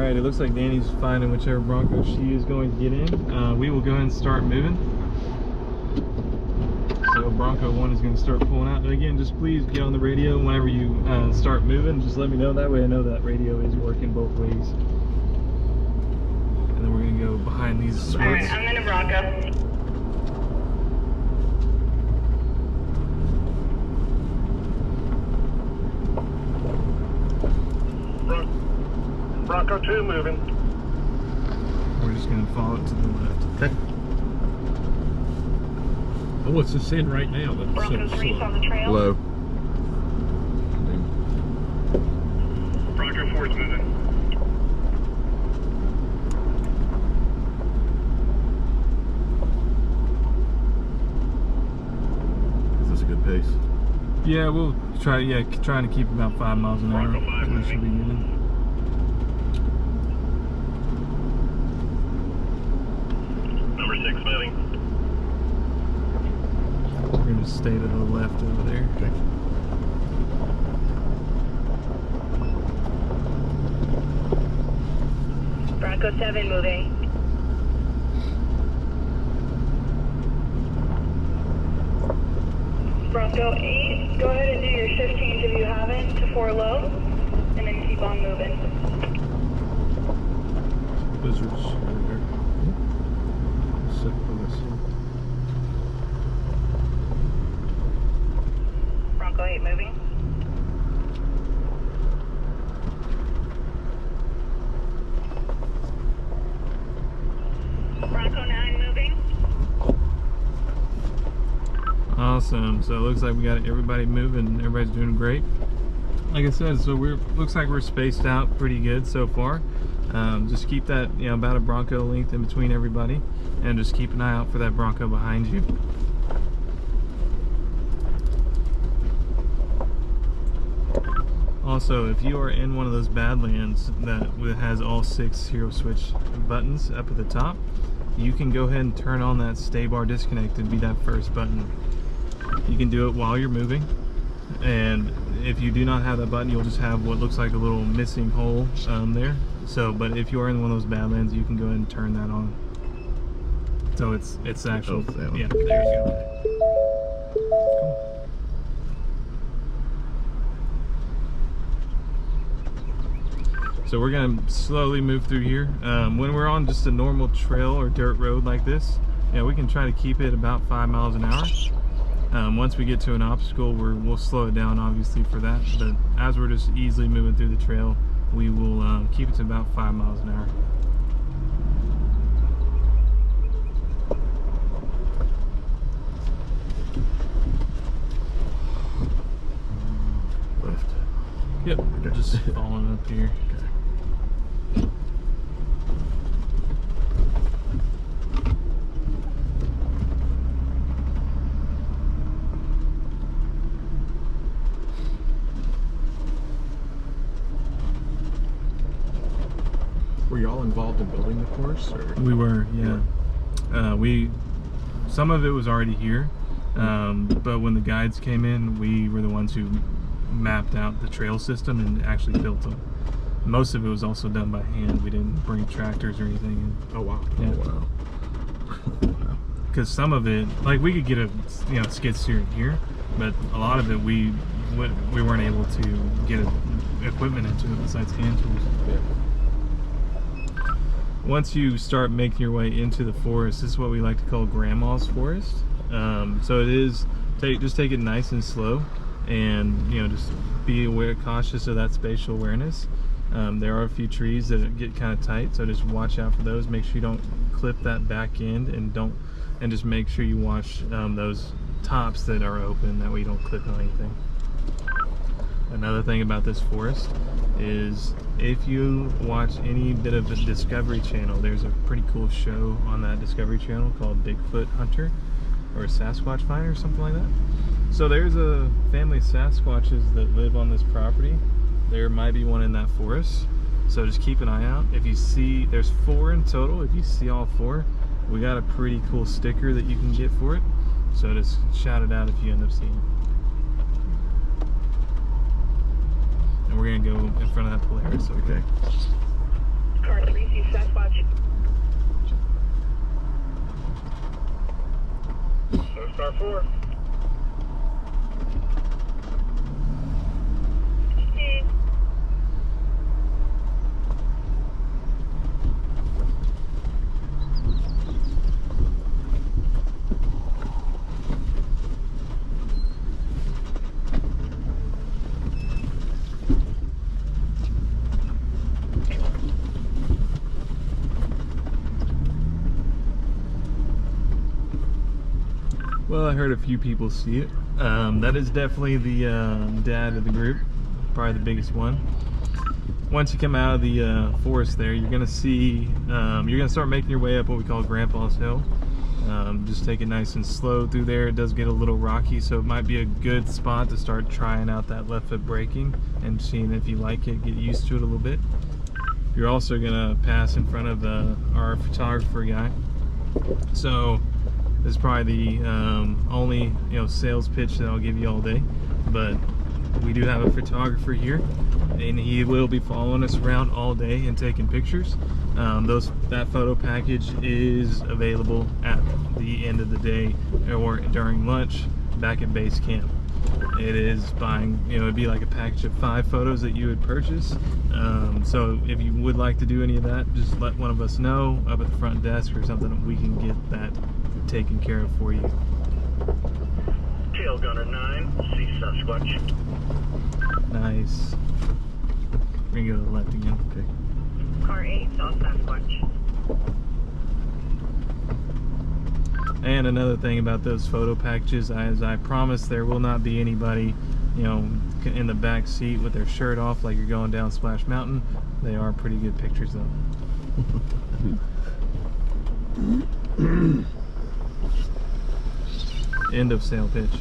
Alright, it looks like Danny's finding whichever Bronco she is going to get in. We will go ahead and start moving. So Bronco 1 is going to start pulling out. And again, just please get on the radio whenever you start moving. Just let me know. That way I know that radio is working both ways. And then we're going to go behind these splits. Alright, I'm in a Bronco. Bronco 2 moving. We're just going to follow it to the left. Okay. Oh, what's this in right now? Bronco 3's on the trail. Low. Bronco 4's moving. Is this a good pace? Yeah, we'll try. Yeah, trying to keep about 5 miles an hour. Bronco 5 We should be good. Number 6 moving. We're going to stay to the left over there. Okay. Bronco 7 moving. Bronco 8, go ahead and do your shift change if you haven't to 4 low, and then keep on moving. Blizzards over there. Set for this one. Bronco 8 moving. Bronco 9 moving. Awesome. So it looks like we got everybody moving. Everybody's doing great. Like I said, so looks like we're spaced out pretty good so far. Just keep that, you know, about a Bronco length in between everybody, and just keep an eye out for that Bronco behind you. Also, if you are in one of those Badlands that has all 6 hero switch buttons up at the top, you can go ahead and turn on that stay bar disconnect and be that first button. You can do it while you're moving, and if you do not have that button, you'll just have what looks like a little missing hole there. So, but if you are in one of those Badlands, you can go ahead and turn that on. So it's actual. Yeah, there you go. So we're gonna slowly move through here. When we're on just a normal trail or dirt road like this, yeah, we can try to keep it about 5 miles an hour. Once we get to an obstacle, we'll slow it down, obviously, for that. But as we're just easily moving through the trail, we will keep it to about 5 miles an hour. Left. Yep, Okay. just following up here. Were y'all involved in building the course, or? We were, yeah. Some of it was already here, but when the guides came in, we were the ones who mapped out the trail system and actually built them. Most of it was also done by hand. We didn't bring tractors or anything in. Oh wow! Yeah. Oh wow! Because some of it, like we could get a skid steer in here, but a lot of it we weren't able to get equipment into it besides hand tools. Yeah. Once you start making your way into the forest, this is what we like to call Grandma's Forest. So it is, just take it nice and slow, and just be aware, cautious of that spatial awareness. There are a few trees that get kind of tight, so just watch out for those. Make sure you don't clip that back end, and just make sure you watch those tops that are open. That way you don't clip on anything. Another thing about this forest is if you watch any bit of the Discovery Channel, there's a pretty cool show on that Discovery Channel called Bigfoot Hunter or Sasquatch Finder or something like that. So there's a family of Sasquatches that live on this property. There might be one in that forest, so just keep an eye out. If you see, there's 4 in total. If you see all 4, we got a pretty cool sticker that you can get for it, so just shout it out if you end up seeing it. And we're gonna go in front of that Polaris. Okay. Car 3 sees Sasquatch. So Star 4. Steve. Well, I heard a few people see it. That is definitely the dad of the group, probably the biggest one. Once you come out of the forest there, you're gonna see, you're gonna start making your way up what we call Grandpa's Hill. Just take it nice and slow through there. It does get a little rocky, so it might be a good spot to start trying out that left foot braking and seeing if you like it, get used to it a little bit. You're also gonna pass in front of our photographer guy. So this is probably the only sales pitch that I'll give you all day, but we do have a photographer here, and he will be following us around all day and taking pictures. That photo package is available at the end of the day or during lunch back at base camp. It is buying, it'd be like a package of 5 photos that you would purchase. So if you would like to do any of that, just let one of us know up at the front desk or something. We can get that taken care of for you. Tail Gunner 9, see Sasquatch. Nice. We're gonna go to the left again. Okay. Car 8 saw Sasquatch. And another thing about those photo packages, as I promised, there will not be anybody, in the back seat with their shirt off like you're going down Splash Mountain. They are pretty good pictures though. End of sale pitch.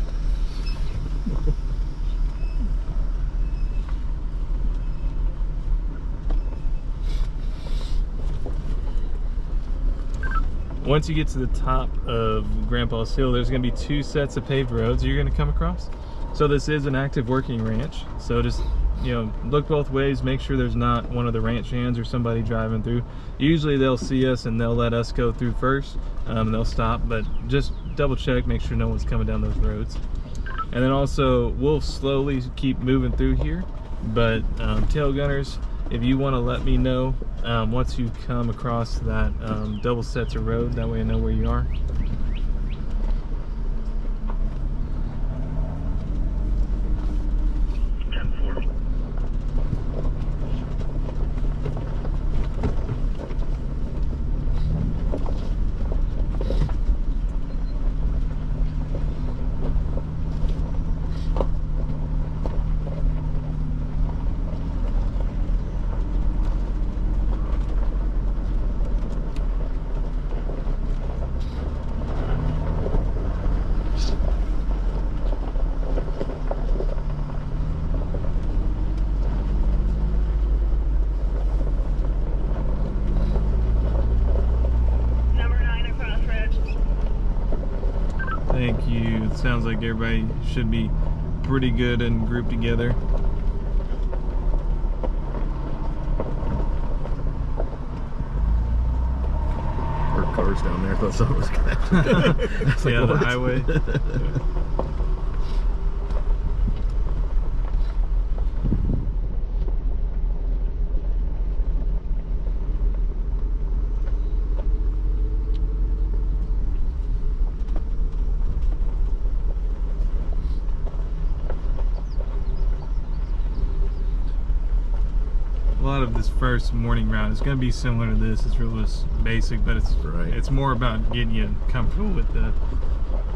Once you get to the top of Grandpa's Hill, there's going to be 2 sets of paved roads you're going to come across. So this is an active working ranch. So just, look both ways, make sure there's not one of the ranch hands or somebody driving through. Usually they'll see us and they'll let us go through first, and they'll stop, but just double check, make sure no one's coming down those roads. And then also, we'll slowly keep moving through here, but tail gunners, if you want to let me know once you come across that double sets of road, that way I know where you are. Thank you. It sounds like everybody should be pretty good and grouped together. Or cars down there. I thought something was going to happen. Yeah, the highway. A lot of this first morning route is going to be similar to this. It's real just basic, but it's more about getting you comfortable with the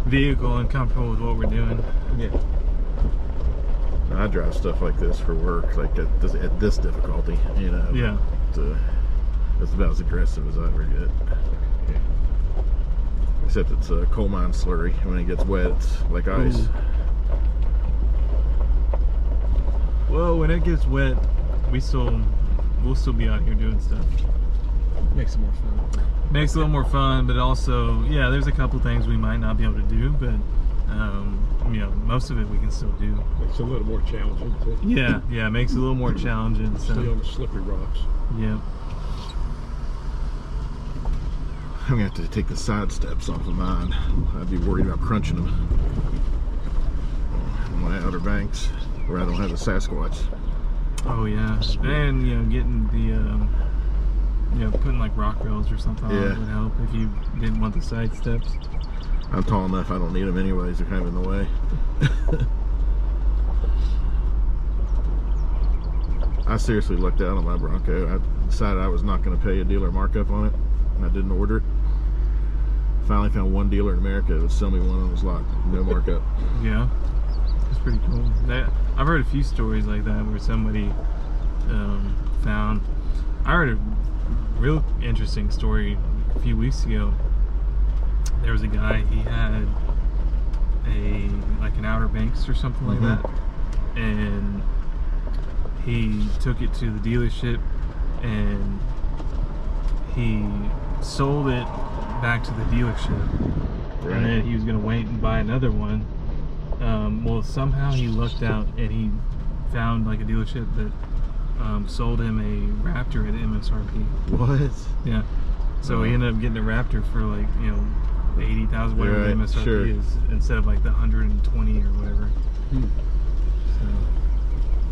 vehicle and comfortable with what we're doing. Yeah. I drive stuff like this for work, like at this difficulty, Yeah. It's about as aggressive as I ever get. Except it's a coal mine slurry. When it gets wet, it's like ice. Ooh. Well, when it gets wet, we'll still be out here doing stuff. Makes it more fun. Makes it a little more fun, but also, yeah, there's a couple things we might not be able to do, but most of it we can still do. Makes it a little more challenging too. Yeah, makes it a little more challenging. So. Stay on the slippery rocks. Yeah. I'm gonna have to take the side steps off of mine. I'd be worried about crunching them on my Outer Banks where I don't have the Sasquatch. Oh yeah, and you know, getting the you know, putting like rock rails or something on it would help if you didn't want the side steps. I'm tall enough, I don't need them anyways, they're kind of in the way. I seriously looked out on my Bronco. I decided I was not going to pay a dealer markup on it, and I didn't order it. Finally found one dealer in America that would sell me one on his lot, no markup. Yeah, it's pretty cool. I've heard a few stories like that where somebody found. I heard a real interesting story a few weeks ago. There was a guy, he had like an Outer Banks or something like that, and he took it to the dealership and he sold it back to the dealership, and then he was going to wait and buy another one. Well, somehow he lucked out and he found like a dealership that sold him a Raptor at MSRP. What? Yeah. So he ended up getting a Raptor for like, you know, the 80,000, whatever the MSRP is, instead of like the 120 or whatever. So.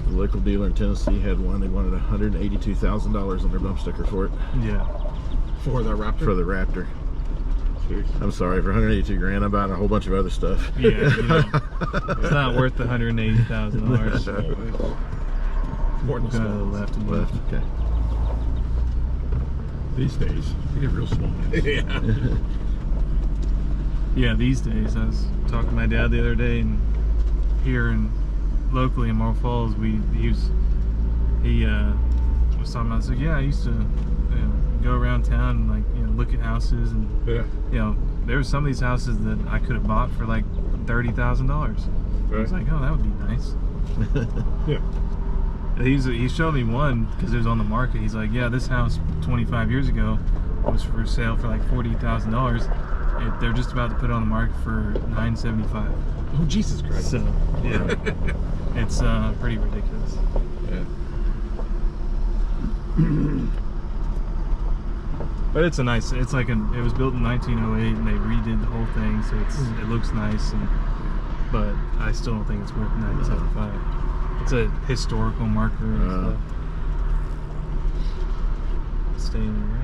The local dealer in Tennessee had one. They wanted $182,000 on their bump sticker for it. Yeah. For the Raptor? For the Raptor. Jeez. I'm sorry, for 182 grand, I'm buying a whole bunch of other stuff. Yeah, you know, it's not worth the $180,000. More than Go to the left and left. Okay. These days, they get real small. Yeah. Yeah, these days. I was talking to my dad the other day, and here in locally in Marl Falls, he was talking about. I said, yeah, I used to go around town and like look at houses, and there were some of these houses that I could have bought for like $30,000. I was like, oh, that would be nice. Yeah. He showed me one because it was on the market. He's like, yeah, this house 25 years ago was for sale for like $40,000. They're just about to put it on the market for $975. Oh, Jesus Christ. So yeah, it's pretty ridiculous. Yeah. But it's a nice. It's like it was built in 1908, and they redid the whole thing, so it looks nice. But I still don't think it's worth $975. It's a historical marker and stuff. Staying right.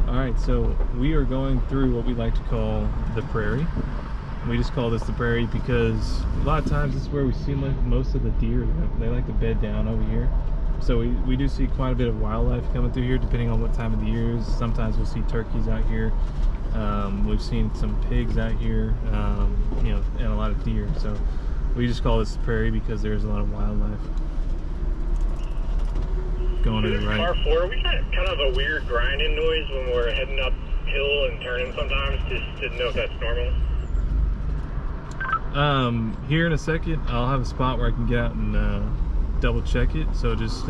All right, so we are going through what we like to call the prairie. We just call this the prairie because a lot of times this is where we see like most of the deer. They like to bed down over here. So we do see quite a bit of wildlife coming through here depending on what time of the year is. Sometimes we'll see turkeys out here. We've seen some pigs out here, and a lot of deer. So we just call this the prairie because there's a lot of wildlife. Going to the right. Car 4, we got kind of a weird grinding noise when we're heading uphill and turning sometimes. Just didn't know if that's normal. Here in a second, I'll have a spot where I can get out and double check it. So just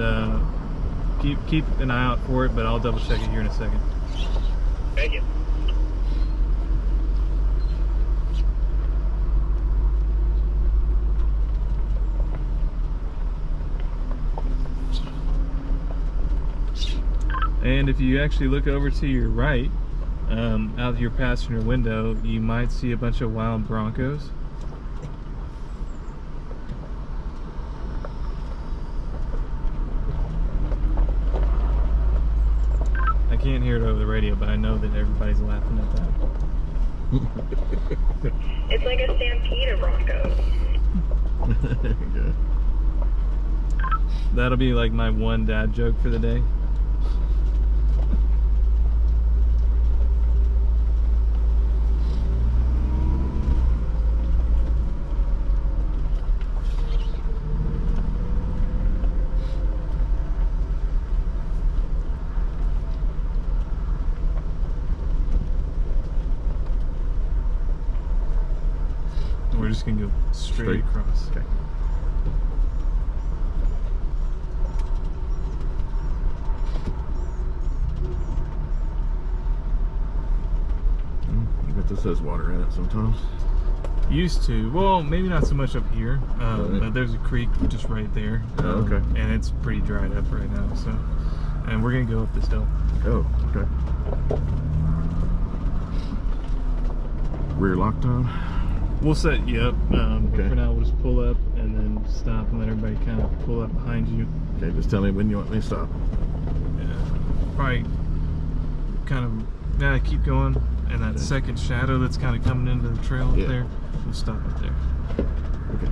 keep an eye out for it, but I'll double check it here in a second. Thank you. And if you actually look over to your right, out of your passenger window, you might see a bunch of wild Broncos. I can't hear it over the radio, but I know that everybody's laughing at that. It's like a stampede of Broncos. There you go. That'll be like my one dad joke for the day. We're just gonna go straight across. Okay. I bet this has water in it sometimes. Used to. Well, maybe not so much up here, but there's a creek just right there. Oh, okay. And it's pretty dried up right now, so and we're gonna go up this hill. Oh, okay. Rear lock time. We'll set you up, but Okay. for now we'll just pull up and then stop and let everybody kind of pull up behind you. Okay, just tell me when you want me to stop. Yeah. Probably kind of, yeah, keep going. And that second shadow that's kind of coming into the trail up there, we'll stop up there. Okay.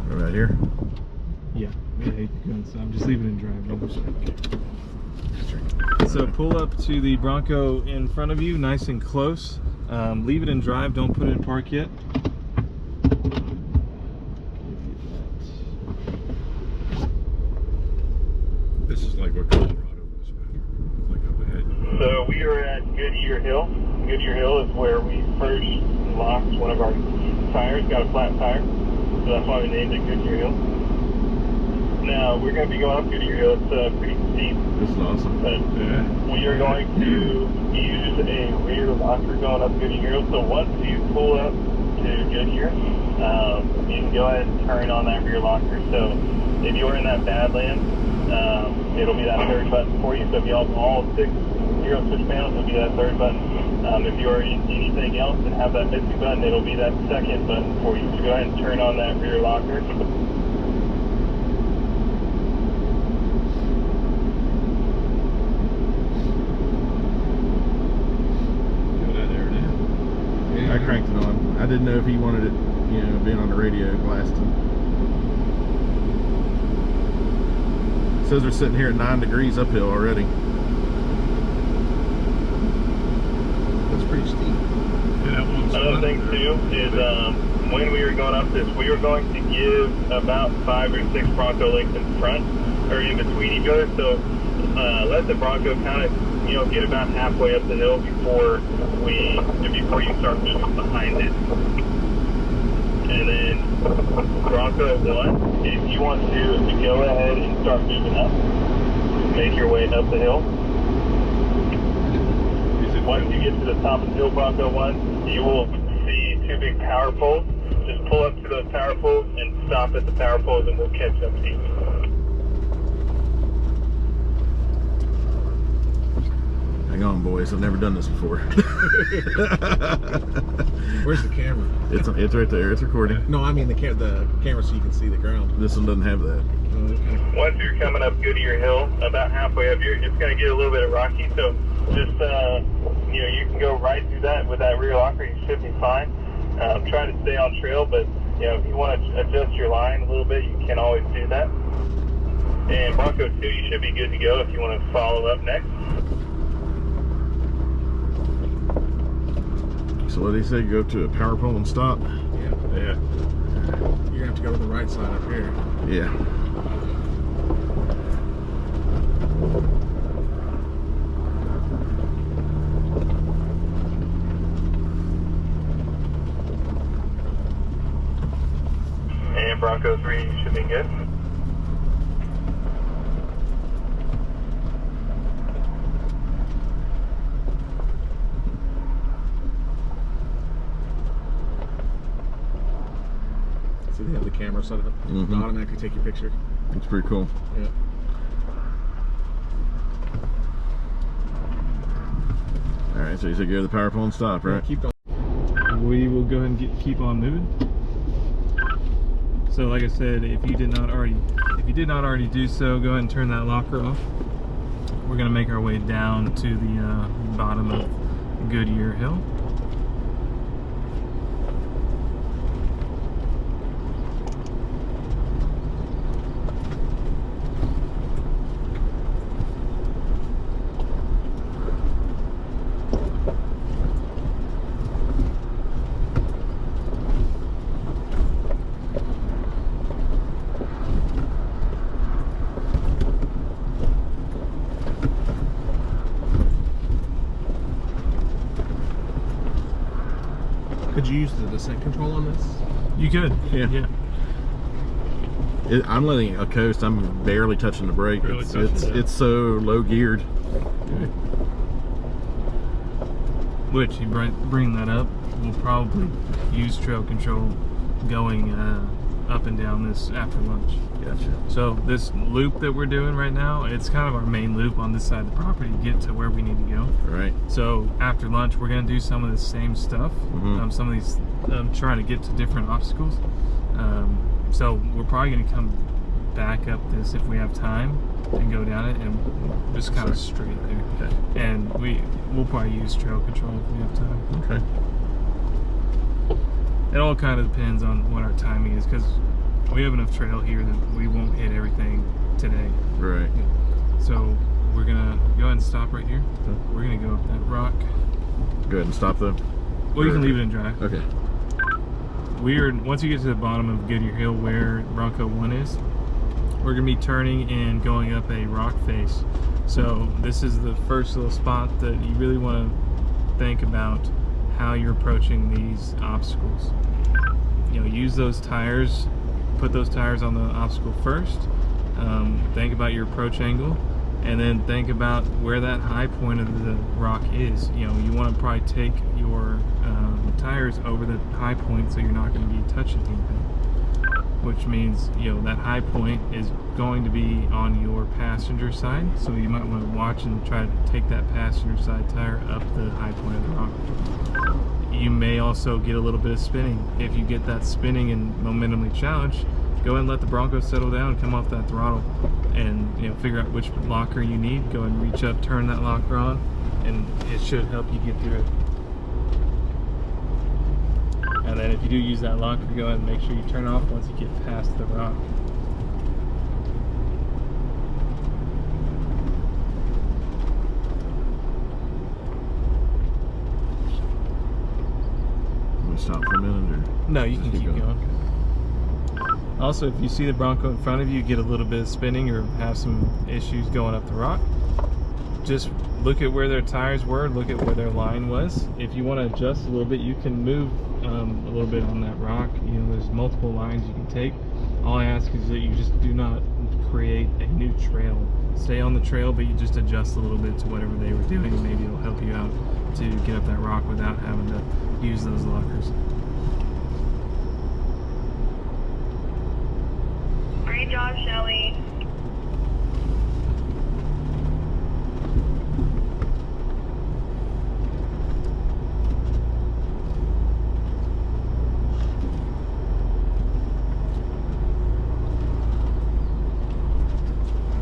Right here. Yeah, you can go inside. I'm just leaving it in drive. So pull up to the Bronco in front of you, nice and close. Leave it in drive, don't put it in park yet. This is like what Colorado was, like up ahead. So we are at Goodyear Hill. Goodyear Hill is where we first locked one of our tires, got a flat tire. So that's why we named it Goodyear Hill. Now we're going to be going up Goodyear Hill. It's pretty steep. This is awesome. But we are going to use a rear locker going up Goodyear Hill. So once you pull up to Goodyear, you can go ahead and turn on that rear locker. So if you're in that Badlands, it'll be that third button for you. So if you have all 6 zero switch panels, it'll be that third button. If you're in anything else and have that missing button, it'll be that second button for you. So go ahead and turn on that rear locker. I cranked it on. I didn't know if he wanted it, you know, being on the radio blasting. It says they're sitting here at 9 degrees uphill already. That's pretty steep. Another thing too is when we were going up this, we were going to give about 5 or 6 Bronco lengths in front or in between each other. So let the Bronco kind of, you know, get about halfway up the hill before you start moving behind it. And then Bronco 1, if you want to go ahead and start moving up, make your way up the hill. Once you get to the top of the hill, Bronco 1, you will see 2 big power poles. Just pull up to those power poles and stop at the power poles and we'll catch up to you. Hang on, boys. I've never done this before. Where's the camera? It's right there. It's recording. No, I mean the camera so you can see the ground. This one doesn't have that. Okay. Once you're coming up Goodyear Hill, about halfway up, it's going to get a little bit rocky, so just, you know, you can go right through that with that rear locker. You should be fine. I'm trying to stay on trail, but, you know, if you want to adjust your line a little bit, you can always do that. And Bronco 2, you should be good to go if you want to follow up next. So what did he say? Go to a power pole and stop? Yeah. Yeah. You're going to have to go to the right side up here. Yeah. And Bronco 3, you should be good. So they have the camera set up to automatically take your picture. It's pretty cool. Yeah. All right, so you said go to the power pole and stop, right? Keep going. We will go ahead and keep on moving. So like I said, if you did not already do so, go ahead and turn that locker off. We're gonna make our way down to the bottom of Goodyear Hill. Could you use the descent control on this? You could, Yeah. I'm letting it coast. I'm barely touching the brake. Barely touching it. It's so low geared. which you bring that up, we'll probably use trail control going up and down this after lunch. Gotcha. So this loop that we're doing right now, it's kind of our main loop on this side of the property to get to where we need to go. Right. So after lunch, we're gonna do some of the same stuff. Mhm. Some of these, trying to get to different obstacles. So we're probably gonna come back up this if we have time and go down it and just kind of straight there. Okay. And we'll probably use trail control if we have time. Okay. It all kind of depends on what our timing is, because we have enough trail here that we won't hit everything today. Right. So we're gonna go ahead and stop right here. Okay. We're gonna go up that rock. Go ahead and stop though. Well, you can leave it in drive. Okay. Once you get to the bottom of Goodyear Hill where Bronco 1 is, we're gonna be turning and going up a rock face. So this is the first little spot that you really want to think about how you're approaching these obstacles. You know, use those tires, put those tires on the obstacle first. Think about your approach angle, and then think about where that high point of the rock is. You know, you want to probably take your tires over the high point so you're not going to be touching anything. Which means, you know, that high point is going to be on your passenger side, so you might want to watch and try to take that passenger side tire up the high point of the rock. You may also get a little bit of spinning. If you get that spinning and momentumly challenged, go ahead and let the Bronco settle down and come off that throttle, and you know, figure out which locker you need. Go ahead and reach up, turn that locker on, and it should help you get through it. And then if you do use that locker, go ahead and make sure you turn it off once you get past the rock. Can we stop for a minute or? No, you can Just keep going. Also, if you see the Bronco in front of you get a little bit of spinning or have some issues going up the rock, just look at where their tires were, look at where their line was. If you want to adjust a little bit, you can move a little bit on that rock. You know, there's multiple lines you can take. All I ask is that you just do not create a new trail. Stay on the trail, but you just adjust a little bit to whatever they were doing. Maybe it'll help you out to get up that rock without having to use those lockers. Great job, Shelly.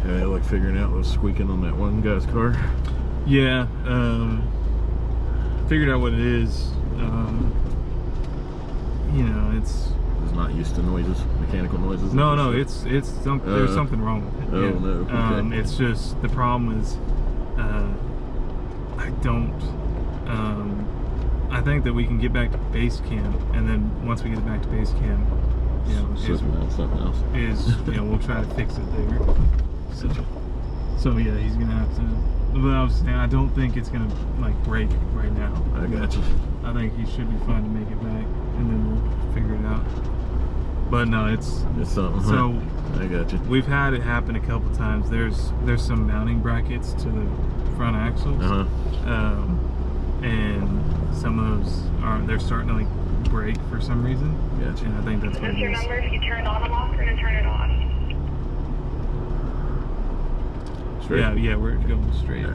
Yeah, like figuring out what's squeaking on that one guy's car. Yeah, figured out what it is. You know, it's Not used to noises, mechanical noises. no, like no, this. it's there's something wrong with it. Oh, yeah. no, okay. It's just the problem is, I don't. I think that we can get back to base camp, and then once we get back to base camp, you know, Something else. you know, we'll try to fix it there. So yeah, he's gonna have to. But I was saying, I don't think it's gonna like break right now. I got you. I think he should be fine to make it back, and then we'll figure it out. But no, it's something. so. Huh? I got you. We've had it happen a couple times. There's some mounting brackets to the front axles, and some of those they're starting to like break for some reason. Gotcha. And I think that's Is what this it your is. number if you turn on a locker to turn it on? Straight. Yeah, we're going straight. Yeah.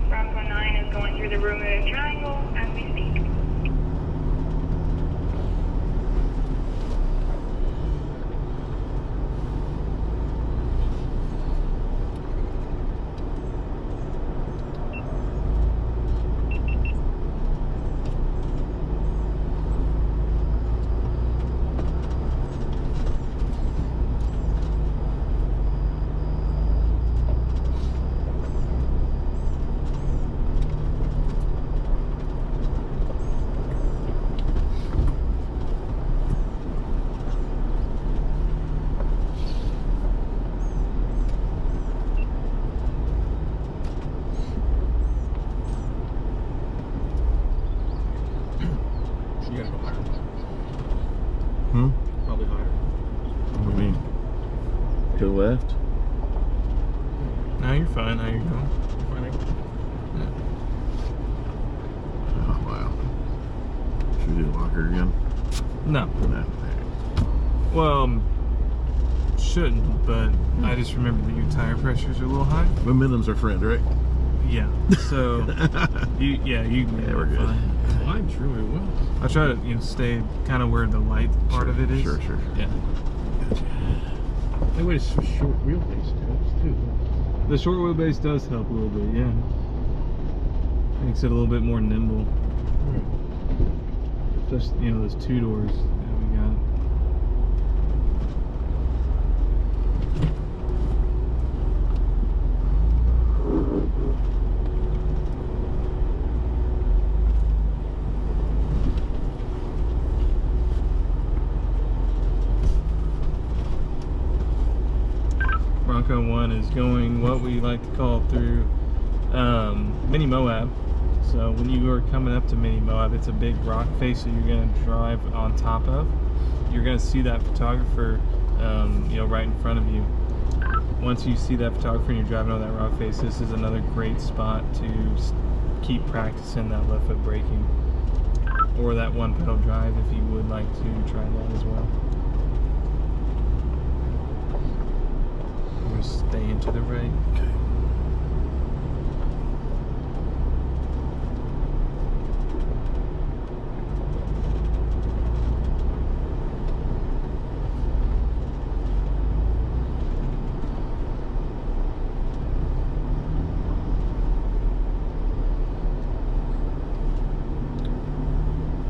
Bronco 9 is going through the Bermuda Triangle as we speak. left. No, you're fine. How you going? Oh, wow. Should we do locker again? No. No. Well, shouldn't, but I just remember that your tire pressures are a little high. Momentum's our friend, right? Yeah. So, you we're good. fine. Climbs really well. I try to stay kind of where the light part of it is. Sure. Yeah. That way it's short wheelbase helps too. The short wheelbase does help a little bit. Yeah. Makes it a little bit more nimble. Just those 2 doors that we got. Bronco 1 is going what we like to call through Mini Moab. So when you are coming up to Mini Moab, it's a big rock face that you're going to drive on top of. You're going to see that photographer right in front of you. Once you see that photographer and you're driving on that rock face, this is another great spot to keep practicing that left foot braking or that one pedal drive if you would like to try that as well. We're staying to the right. Okay.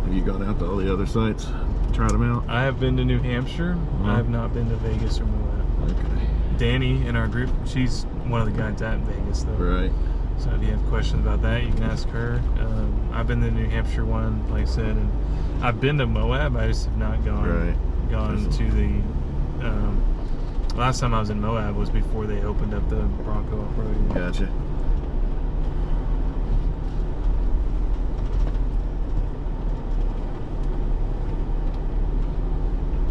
Have you gone out to all the other sites? Tried them out? I have been to New Hampshire. I have not been to Vegas or Moab. Okay. Danny in our group, she's one of the guys at Vegas though. Right. So if you have questions about that, you can ask her. I've been to the New Hampshire one, like I said, and I've been to Moab. I just have not gone to the. Last time I was in Moab was before they opened up the Bronco off-road. Gotcha.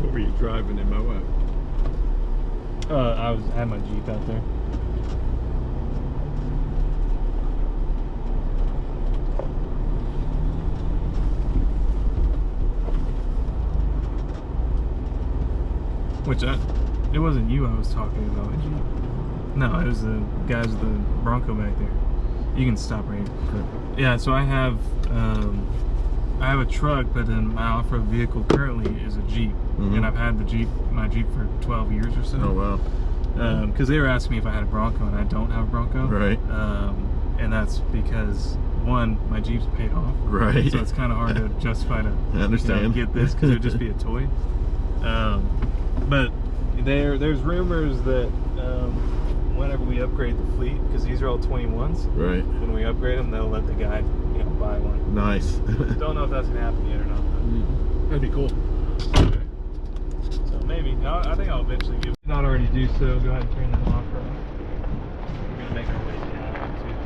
What were you driving in Moab? I had my Jeep out there. It wasn't you I was talking about. No, it was the guys with the Bronco back there. You can stop right here. Yeah, so I have a truck, but then my off-road vehicle currently is a Jeep, and I've had my Jeep for 12 years or so. Oh wow. Because they were asking me if I had a Bronco, and I don't have a Bronco. Right. And that's because one, my Jeep's paid off. Right. So it's kind of hard to justify to I understand. get this because it would just be a toy. But there's rumors that whenever we upgrade the fleet, because these are all 21s, Right. when we upgrade them, they'll let the guy buy one. Nice. Don't know if that's gonna happen yet or not. That'd be cool. Okay. So maybe I think I'll eventually give. Not already do so. Go ahead and turn them off. We're gonna make our way down to the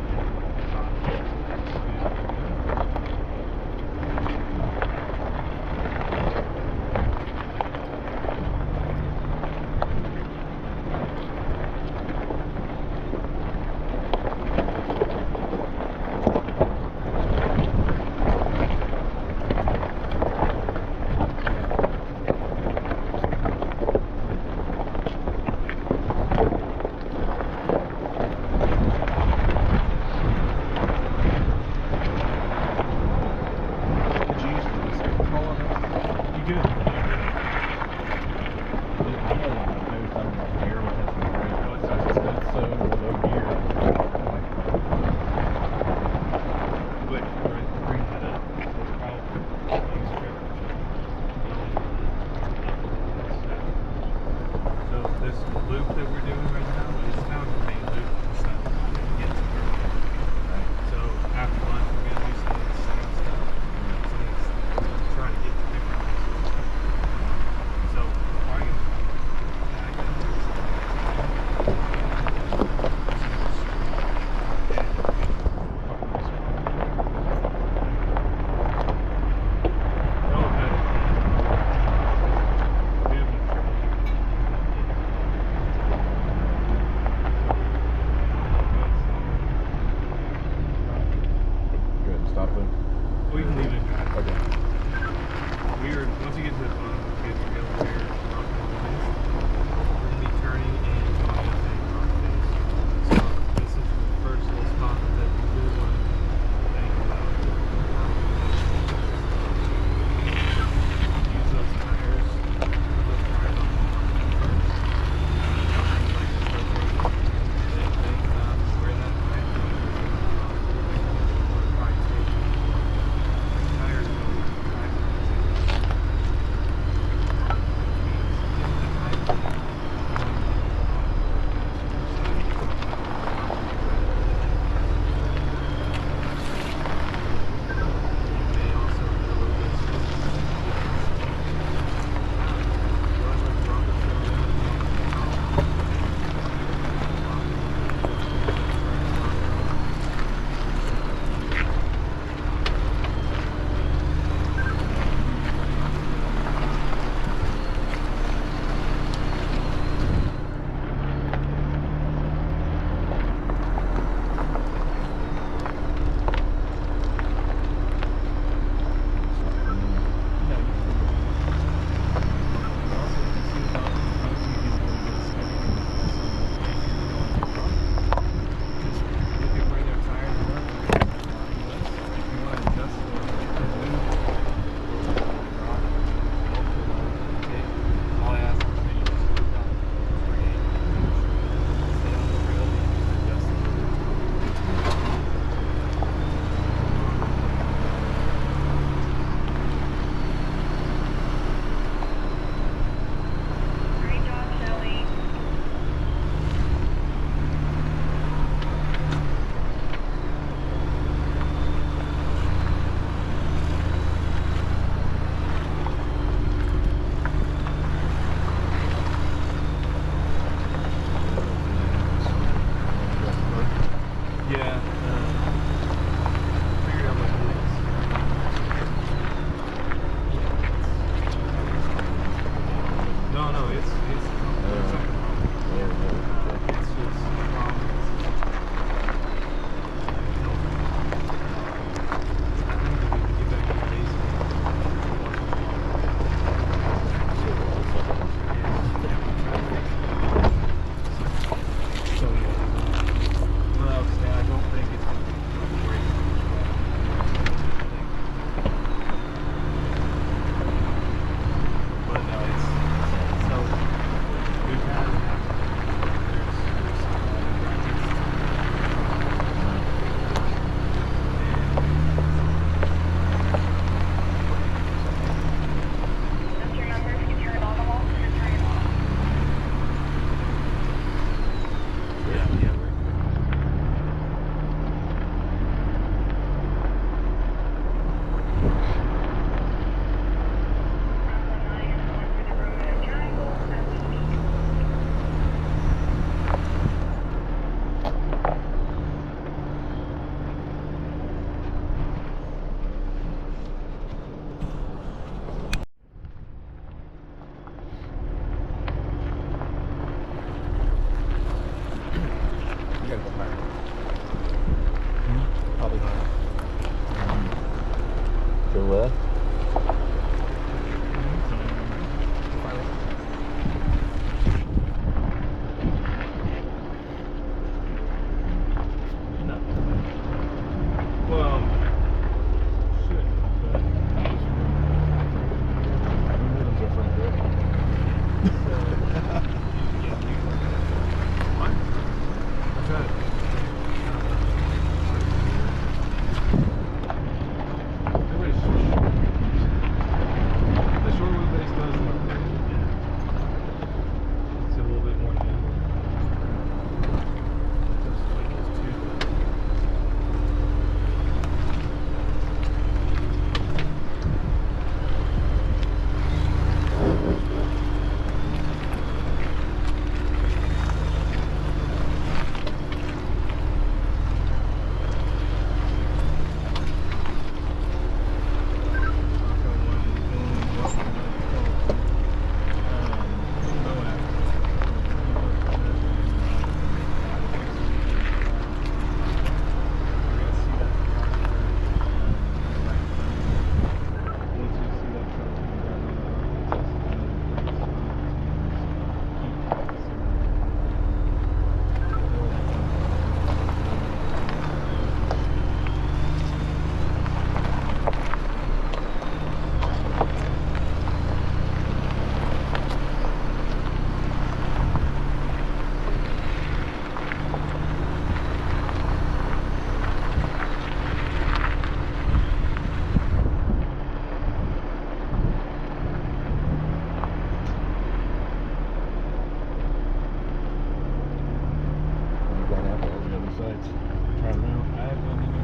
sites? I don't know. I haven't even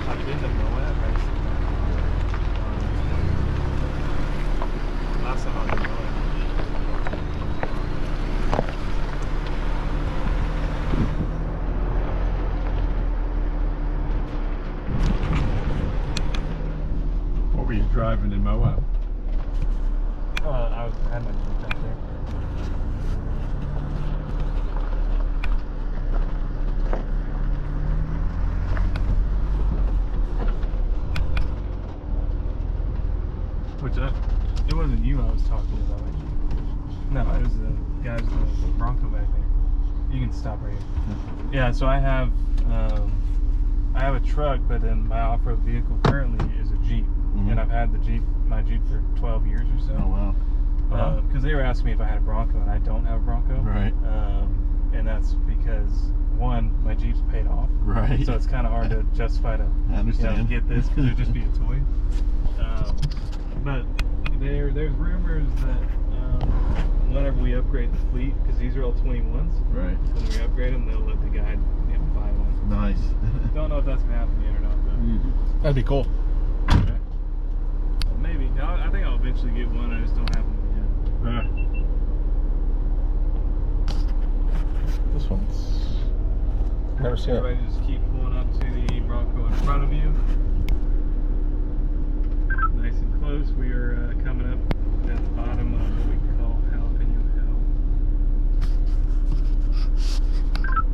I've been to Moab. Last time I was in Moab. What were you driving in Moab? I had my Jeep out there. It wasn't you I was talking about. No, it was the guys with the Bronco back there. You can stop right here. Yeah, so I have a truck, but then my off-road vehicle currently is a Jeep, and I've had my Jeep for 12 years or so. Oh wow. Because they were asking me if I had a Bronco, and I don't have a Bronco. Right. And that's because one, my Jeep's paid off. Right. So it's kind of hard to justify to I understand. get this because it'd just be a toy. But there's rumors that whenever we upgrade the fleet, because these are all 21s, Right. when we upgrade them, they'll let the guy buy one. Nice. Don't know if that's gonna happen yet or not, though. That'd be cool. Okay. Well, maybe. I think I'll eventually get one. I just don't have one yet. This one's never seen it. Everybody just keep pulling up to the Bronco in front of you. Nice and close. We are coming up at the bottom of what we call Jalapeno Hill.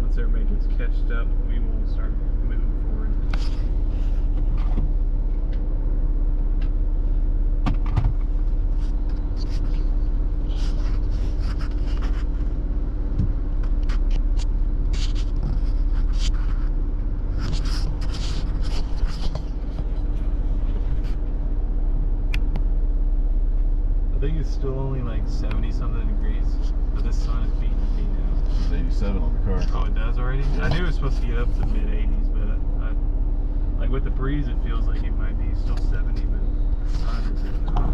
Once everybody gets catched up, we will start moving forward. I think it's still only like 70 something degrees, but this sun is beating me now. It's 87 on the car. Oh, it does already? I knew it was supposed to get up to mid 80s, but like with the breeze, it feels like it might be still 70, but the sun is not.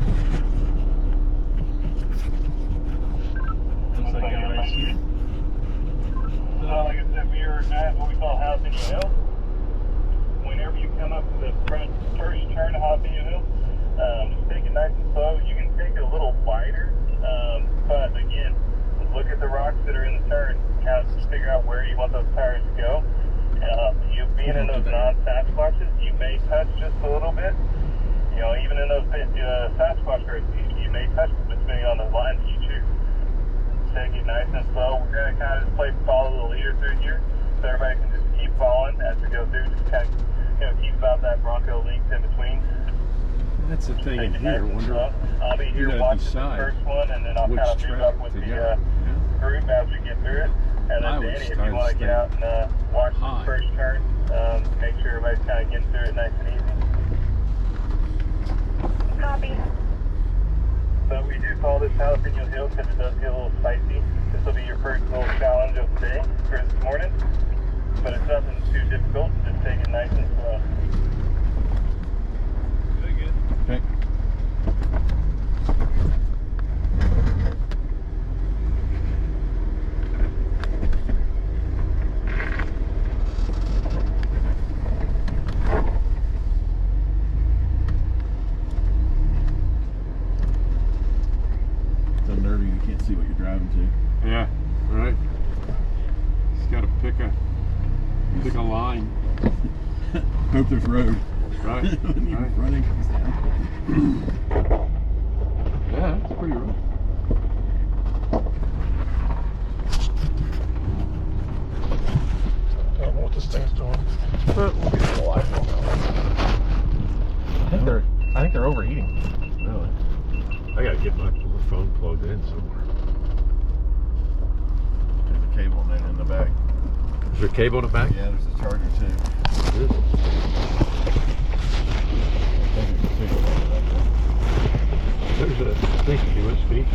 Looks like everybody's here. So, like I said, we are at what we call Jalapeno Hill. Whenever you come up to the first turn of Jalapeno Hill, just take it nice and slow. You can take it a little wider, but again, look at the rocks that are in the turn. Kind of figure out where you want those tires to go. You being in those non-Sasquatches, you may touch just a little bit. You know, even in those Sasquatch herds, you may touch them depending on the lines you choose. Take it nice and slow. We're going to kind of just follow the leader through here, so everybody can just keep following as we go through. Just kind of, keep about that Bronco length in between. That's the thing in here. I'll be here watching the first one, and then I'll kind of move up with the group as we get through it. And then Danny, if you want to get out and watch the first turn, make sure everybody's kind of getting through it nice and easy. Copy. So we do call this Jalapeno Hill because it does get a little spicy. This will be your first little challenge of the day for this morning, but it's nothing too difficult. Just take it nice and slow. Very good. Okay. It's unnerving. You can't see what you're driving to. Yeah, right. Just gotta pick a line. Hope there's road. Right. When you're Right. running comes down. Yeah, it's pretty rough. I don't know what this thing's doing, but we'll get it alive. I think they're overheating. Really? I gotta get my phone plugged in somewhere. There's a cable in the back. Is there a cable in the back? Yeah, there's a charger too. There's a thing USB.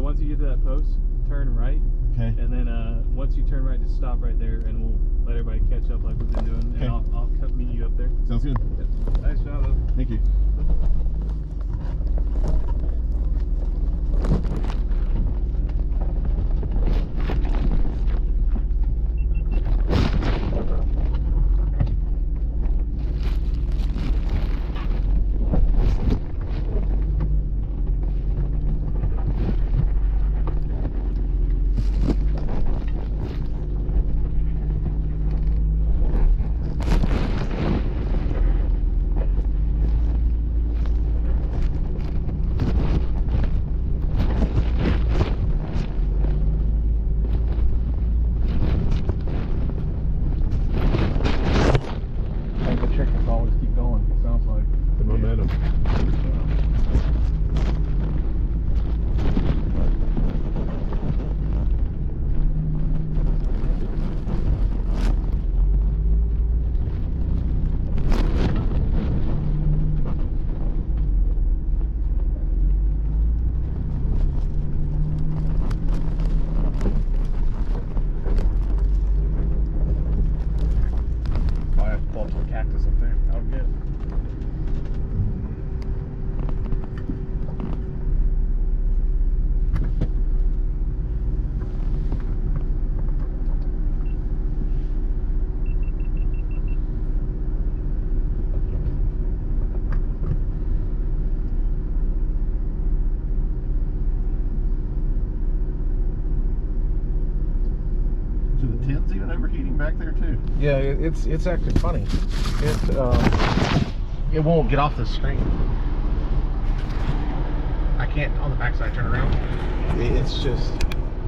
So once you get to that post, turn right. Okay. And then once you turn right, just stop right there, and we'll let everybody catch up like we've been doing. Okay. And I'll meet you up there. Sounds good. Nice job, though. Thank you. The momentum. I have to pull up to the cactus up there. That would be good. So the tent's even overheating back there too. Yeah, it's acting funny. It won't get off the screen. I can't on the backside turn around. It's just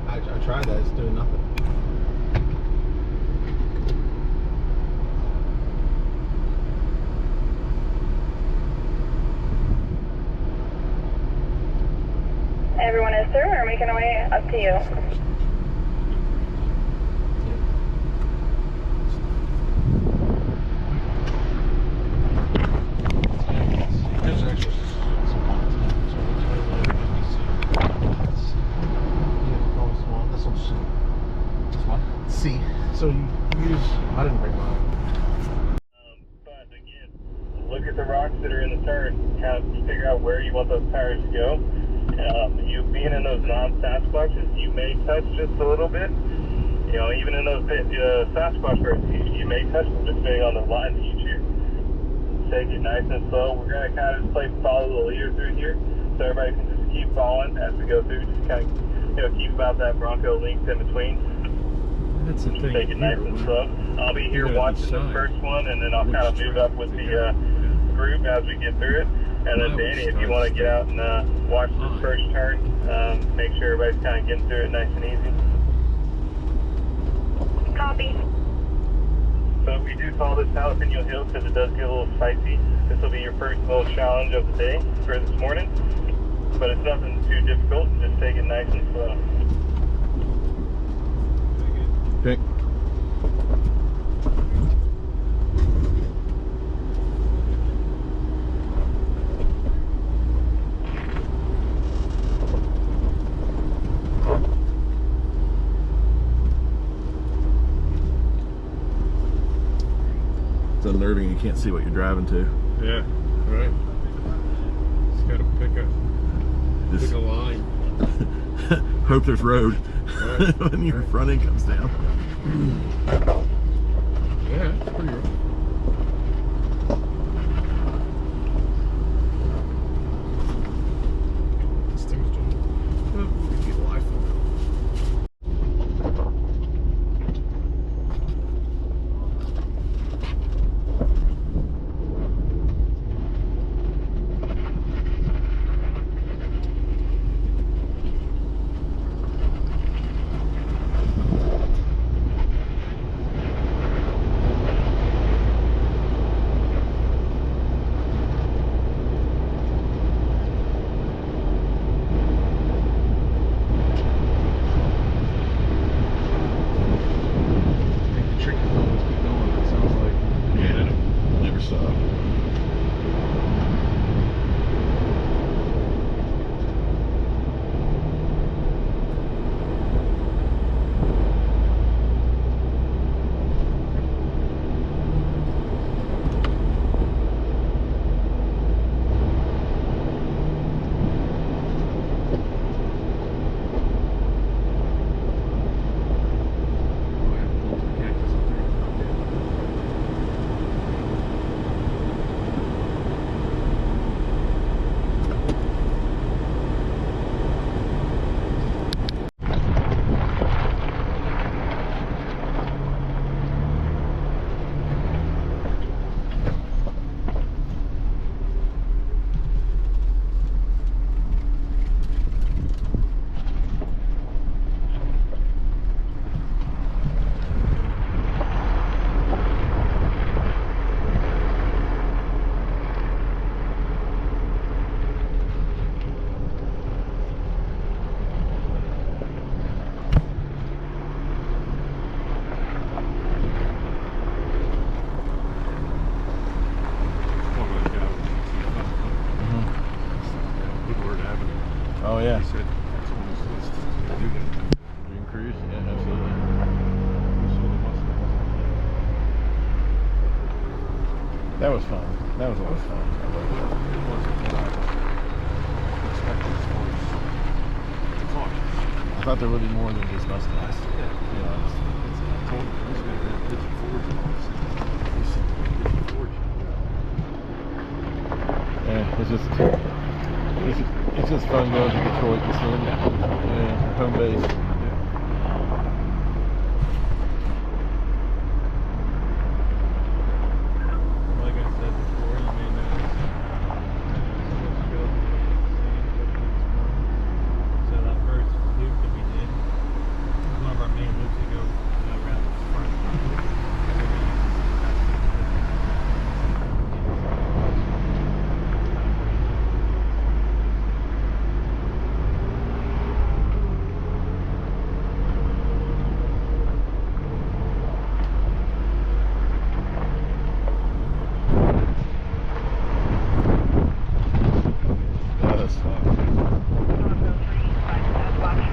I tried that. It's doing nothing. Everyone is through. We're making our way up to you. There's actually some points. So we'll turn over and see. Yeah, this one's C. This one? C. So you use. I didn't bring mine. But again, look at the rocks that are in the turn. Kind of figure out where you want those tires to go. You being in those non-Sasquatches, you may touch just a little bit. You know, even in those Sasquatch birds, you may touch them just depending on the line that you choose. Take it nice and slow. We're going to kind of just follow the leader through here, so everybody can just keep following as we go through. Just kind of, keep about that Bronco length in between. That's the thing. Take it nice and slow. I'll be here You're gonna watching the decide first one, and then I'll kind of move up with the group as we get through it. And then Danny, if you want to get out and watch this first turn, make sure everybody's kind of getting through it nice and easy. Copy. So we do call this Jalapeno Hill because it does get a little spicy. This will be your first little challenge of the day for this morning. But it's nothing too difficult. Just take it nice and slow. Okay. It's unnerving. You can't see what you're driving to. Yeah, right. Just gotta pick Just a line. hope there's road Right. when your front end comes down. Yeah, it's pretty rough. This thing's doing. Oh, we can get live photo. That was fun. That was a lot of fun. It wasn't what I expected as far as cars. I thought there would be more than just Mustangs. Yeah. To be honest. I told him he's going to have 54s and all this. He said, 54s. Yeah, it's just fun going to Detroit and seeing home base. Like I said before, you may notice so much build so that first loop that we did was one of our main loops to go around the front. Yes. Bronco 3, 5 stop watch.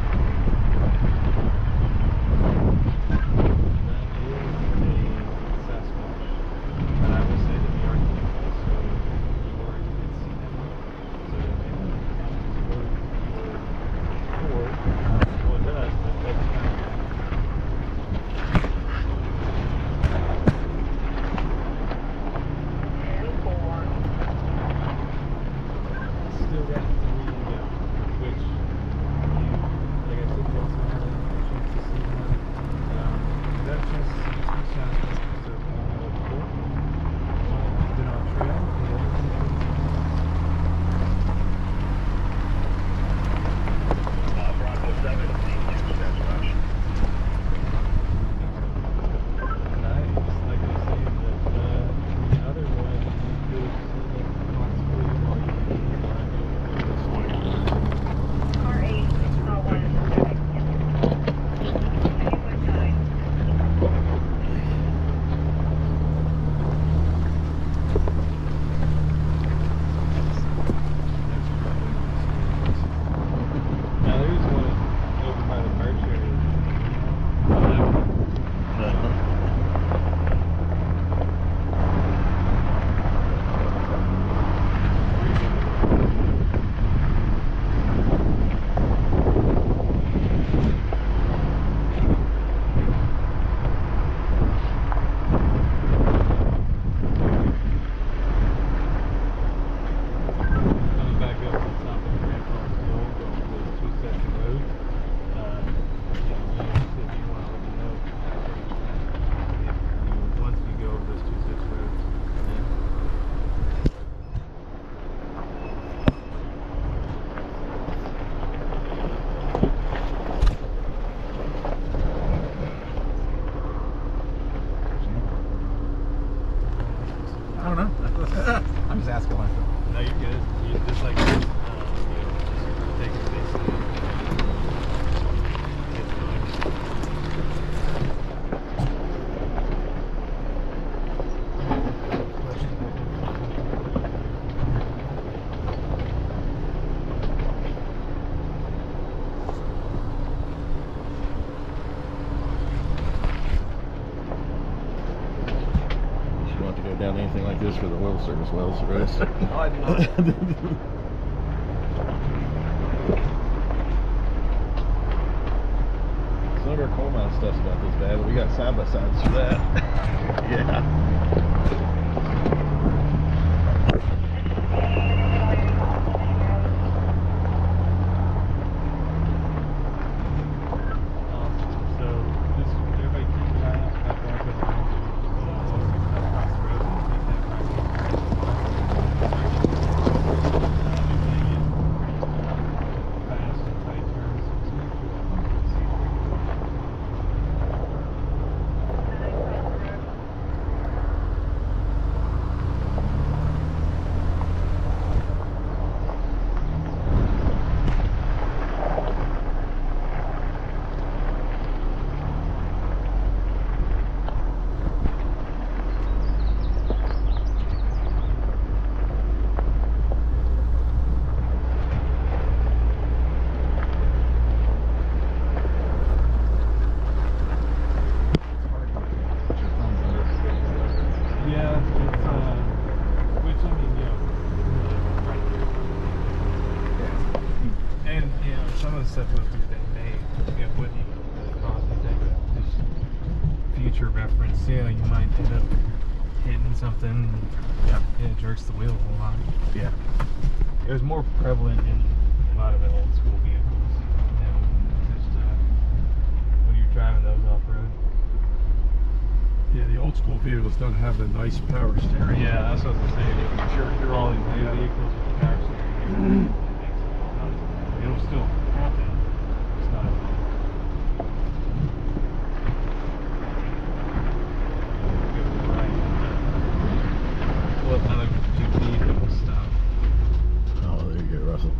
And 4. Still got 3 to go, which you, like I said, you also have a chance to see one. You got a chance to see 2 shots, so one out of 4. One has been on trail, the other one's Bronco 7, dispatch watch. nice. Like I say, that the other one, you could possibly, while you're driving this one. Car 8, 1. Now there's one over by the merch area. Coming back up to the top of Grandpa's Hill, going to those 2 sets of roads. You said you want to let me know after each time if once we go over those 2 sets of roads. I don't know. I'm just asking myself. No, you're good. You just like this, just take it basically. It's fine. You want to go down anything like this for the oil service wells, Russ? No, I do not. Some of our coal mine stuff's not this bad, but we got side by sides for that. Yeah. Awesome. So just everybody keep an eye out for that Bronco behind you. Across the road, and take that right over. Fast and tight turns. So just make sure that one can see where you're going. you know, you might end up hitting something. Yeah. It jerks the wheel a whole lot. Yeah. It was more prevalent in a lot of the old school vehicles. You know, just when you're driving those off road. Yeah, the old school vehicles don't have the nice power steering. Yeah, that's what I was saying. You're All all these new vehicles with the power steering. It'll still happen. It's not as well, another few feet and we'll stop. Oh, there you go, Russell.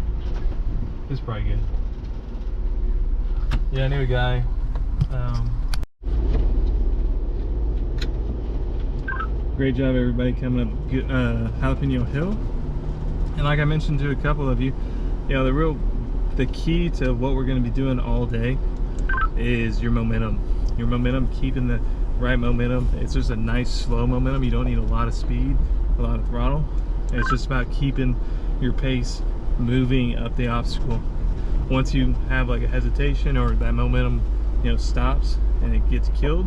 This is probably good. Yeah, I knew a guy. Great job, everybody, coming up Jalapeno Hill. And like I mentioned to a couple of you, you know, the key to what we're going to be doing all day is your momentum. Your momentum, keeping the right momentum. It's just a nice slow momentum. You don't need a lot of speed, a lot of throttle. It's just about keeping your pace moving up the obstacle. Once you have like a hesitation or that momentum, you know, stops and it gets killed,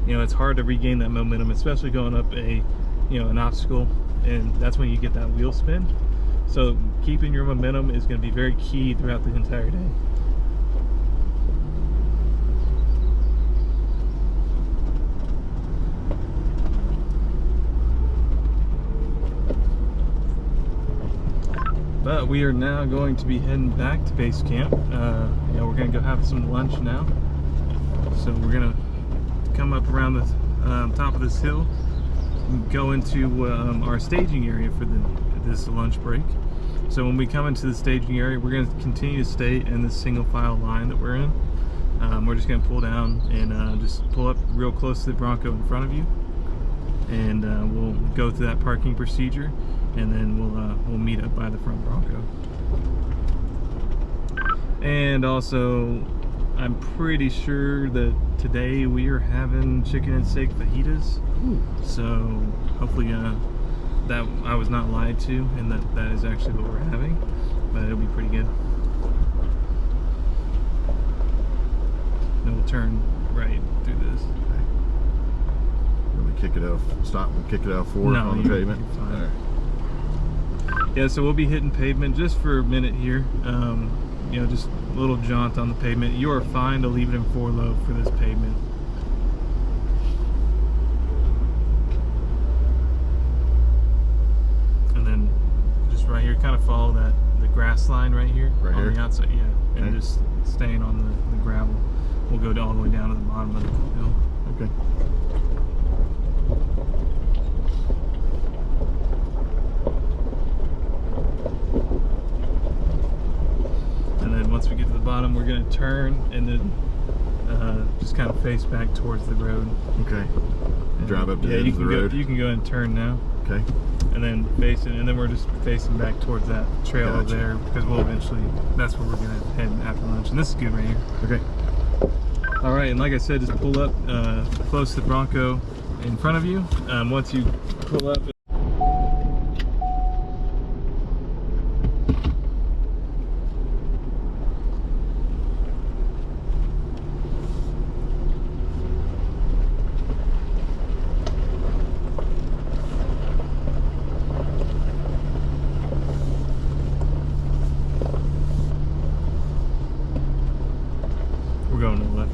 you know, it's hard to regain that momentum, especially going up a, you know, an obstacle, and that's when you get that wheel spin. So keeping your momentum is going to be very key throughout the entire day. But we are now going to be heading back to base camp. You know, we're going to go have some lunch now. So we're going to come up around the top of this hill and go into our staging area for this lunch break. So when we come into the staging area, we're going to continue to stay in this single file line that we're in. We're just going to pull down and just pull up real close to the Bronco in front of you, and we'll go through that parking procedure, and then we'll meet up by the front Bronco. And also, I'm pretty sure that today we are having chicken and steak fajitas. Ooh. So hopefully that I was not lied to, and that is actually what we're having, but it'll be pretty good. Then we'll turn right through this. Let me kick it out. Stop and kick it out forward on the pavement. You're fine. Yeah, so we'll be hitting pavement just for a minute here. You know, just a little jaunt on the pavement. You are fine to leave it in 4-low for this pavement. And then just right here, kind of follow the grass line right here. Right on here? the outside, yeah. And Okay. just staying on the gravel. We'll go all the way down to the bottom of the hill. Okay. And then once we get to the bottom, we're going to turn and then just kind of face back towards the road. Okay. And Drive up to the edge of the road. You can go and turn now. Okay. And then face it, and then we're just facing back towards that trail over Gotcha. there, because we'll eventually, that's where we're going to head after lunch. And this is good right here. Okay. All right, and like I said, just pull up close to the Bronco in front of you. Once you pull up, we're going to the left.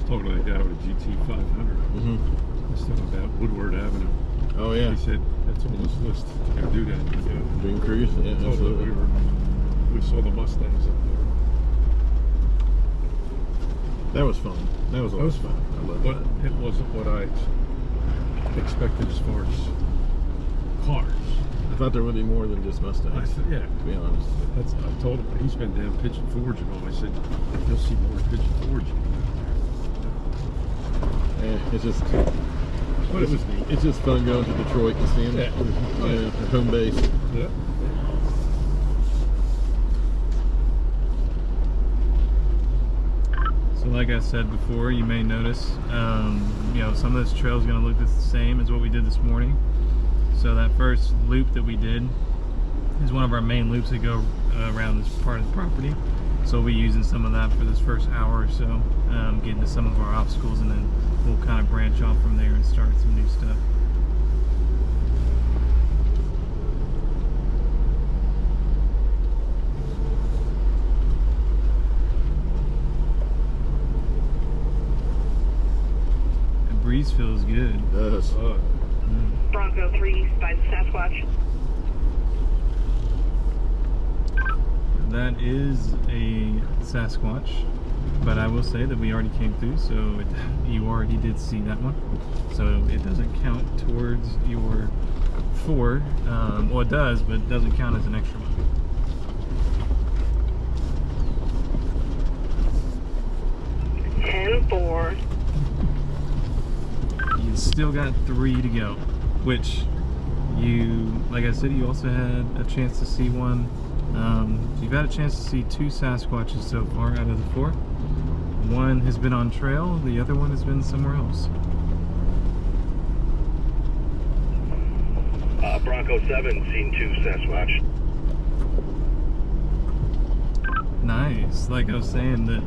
talking to the guy with a GT 500. Mm-hmm. I was talking about Woodward Avenue. Oh yeah. He said that's on this list to go do that. Dream Cruise. Yeah, absolutely. We saw the Mustangs up there. That was fun. That was a lot of fun. I love But that. it wasn't what I expected as far as cars. I thought there would be more than just I Mustangs. said, yeah. To be honest. I told him, he's been down Pigeon Forge and all. I said, you'll see more Pigeon Forge. Yeah, it's just. But it was neat. It's just fun going to Detroit and seeing Yeah. their home base. Yeah. So like I said before, you may notice, you know, some of this trail is going to look the same as what we did this morning. So that first loop that we did is one of our main loops that go around this part of the property. So we'll be using some of that for this first hour or so, getting to some of our obstacles, and then we'll kind of branch off from there and start some new stuff. The breeze feels good. It does. Bronco 3 by the Sasquatch. That is a Sasquatch, but I will say that we already came through, so you already did see that one. So it doesn't count towards your 4. Well, it does, but it doesn't count as an extra one. Four. You still got 3 to go, which you, like I said, you also had a chance to see one. You've had a chance to see 2 Sasquatches so far out of the 4. One has been on trail, the other one has been somewhere else. Bronco 7 seen 2 Sasquatch. Nice. Like I was saying, that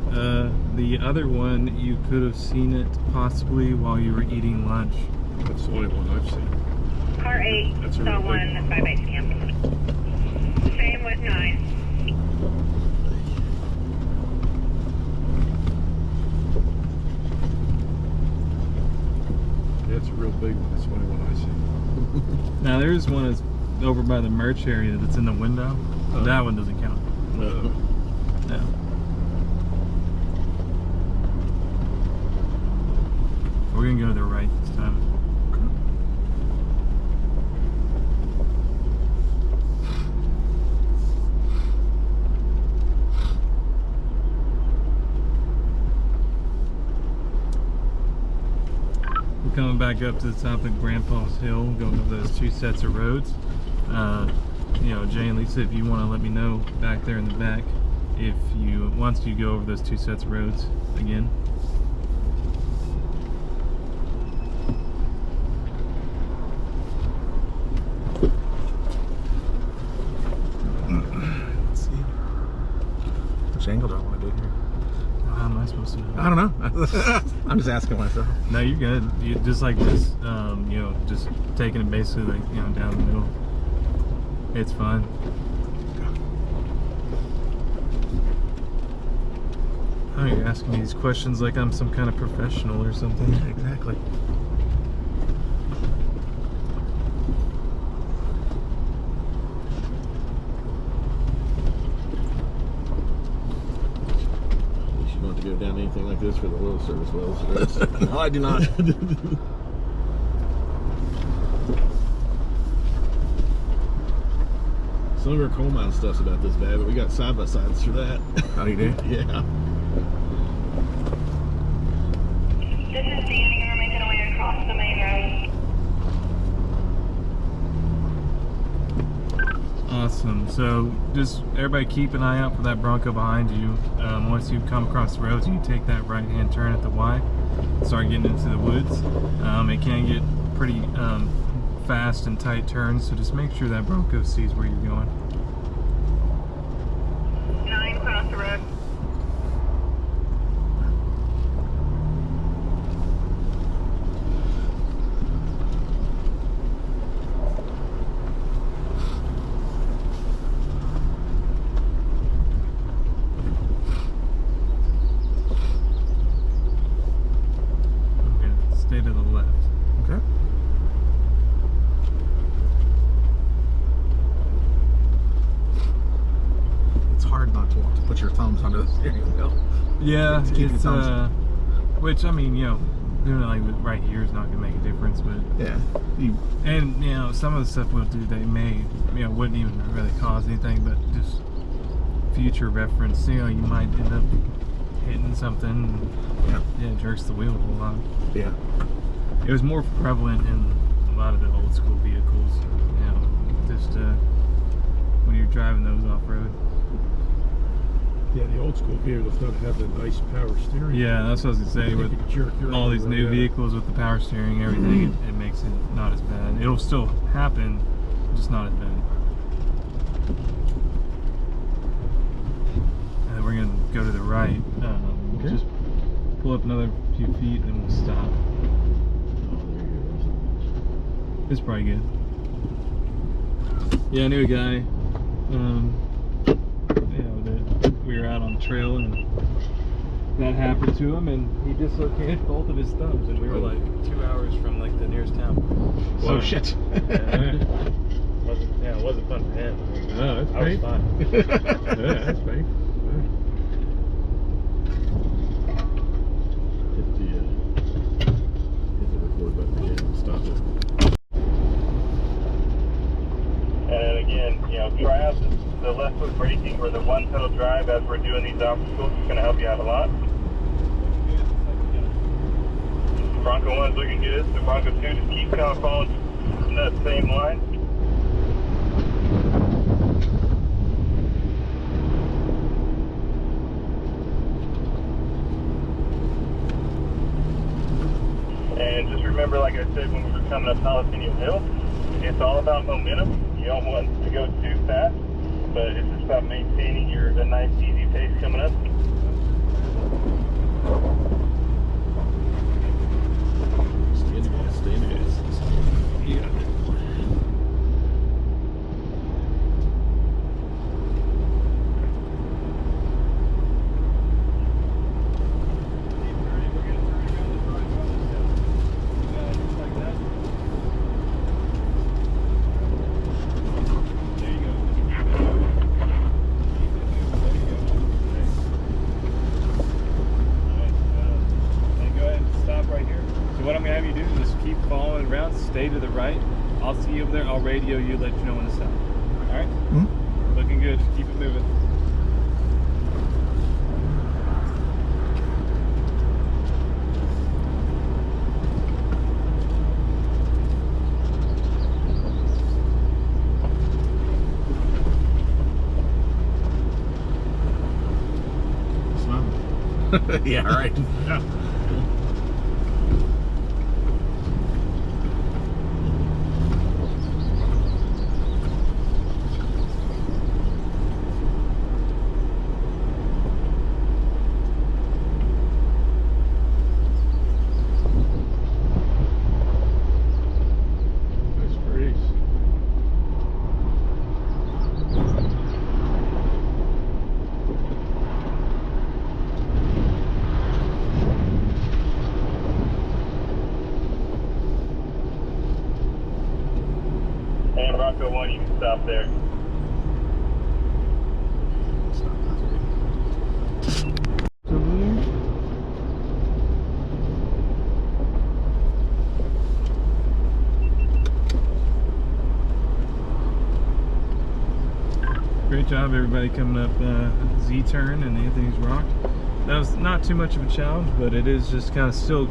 the other one, you could have seen it possibly while you were eating lunch. That's the only one I've seen. Car 8 That's a saw real big one by base camp. Same with 9. Yeah, it's a real big one. That's the only one I see. Now there's one that's over by the merch area that's in the window. That one doesn't count. No. No. We're gonna go to the right this time. We're coming back up to the top of Grandpa's Hill, going over those 2 sets of roads. You know, Jay and Lisa, if you want to let me know back there in the back, if you once you go over those 2 sets of roads again. Let's see. Which angle do I want to do here? How am I supposed to know? I don't know. I'm just asking myself. No, you're good. You just like this, you know, just taking it basically like, you know, down the middle. It's fine. Oh, you're asking me these questions like I'm some kind of professional or something. Exactly. You want to go down anything like this for the oil service wells? No, I do not. Some of our coal mine stuff's about this bad, but we got side-by-sides for that. Oh, you do? Yeah. This is Danny. We're making our way across the main road. Awesome. So just everybody keep an eye out for that Bronco behind you. Once you come across the roads, you take that right-hand turn at the Y, start getting into the woods. It can get pretty fast and tight turns, so just make sure that Bronco sees where you're going. 9 across the road. out. Yeah, To keep your it's thumbs- which I mean, you know, doing it like right here is not gonna make a difference, but Yeah. and you know, some of the stuff we'll do, they may, you know, wouldn't even really cause anything, but just future reference, you know, you might end up hitting something. And, Yeah. it jerks the wheel a whole lot. Yeah. It was more prevalent in a lot of the old school vehicles, you know, just when you're driving those off road. Yeah, the old school vehicles don't have the nice power steering. Yeah, that's what I was gonna say. They With could jerk you all around these the new road. vehicles with the power steering, everything, it makes it not as bad. It'll still happen, just not as bad. And then we're gonna go to the right. Okay. Just pull up another few feet, and we'll stop. Oh, there you go. It's probably good. Yeah, I knew a guy. We were out on the trail and that happened to him, and he dislocated both of his thumbs, and we were like 2 hours from like the nearest town. Oh shit. It wasn't fun for him. Oh, that's I was painful. fine. Yeah, that's painful. Hit the record button again and stop it. And again, you know, try out the left foot braking or the one pedal drive as we're doing these obstacles. It's going to help you out a lot. Bronco 1's looking good. The Bronco 2 just keeps kind of following that same line. And just remember, like I said when we were coming up Jalapeno Hill, it's all about momentum. You don't want to go too fast, but it's just about maintaining a nice, easy pace coming up. Stay in the gas, stay in the gas. Yeah. Stay to the right. I'll see you over there. I'll radio you, let you know when to stop. All right? Hmm? Looking good. Keep it moving. Smile. Yeah, right. Yeah. Nice breeze. And Bronco 1, you can stop there. Great job, everybody, coming up Z-turn and Anthony's Rock. That was not too much of a challenge, but it is just kind of still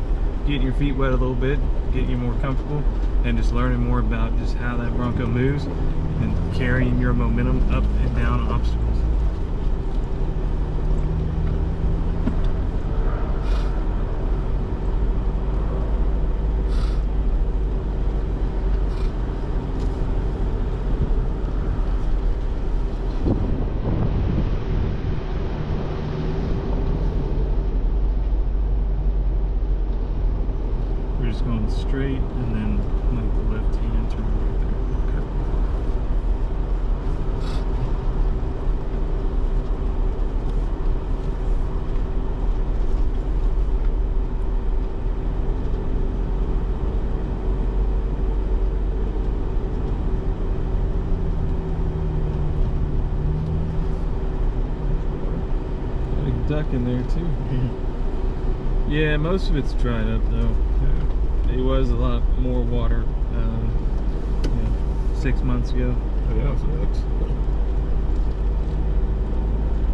getting your feet wet a little bit, getting you more comfortable, and just learning more about just how that Bronco moves and carrying your momentum up and down obstacles. We're just going straight and then like the left hand turn right there. Okay. Duck in there too. Yeah, most of it's dried up though. It was a lot more water 6 months ago. Yeah, so that's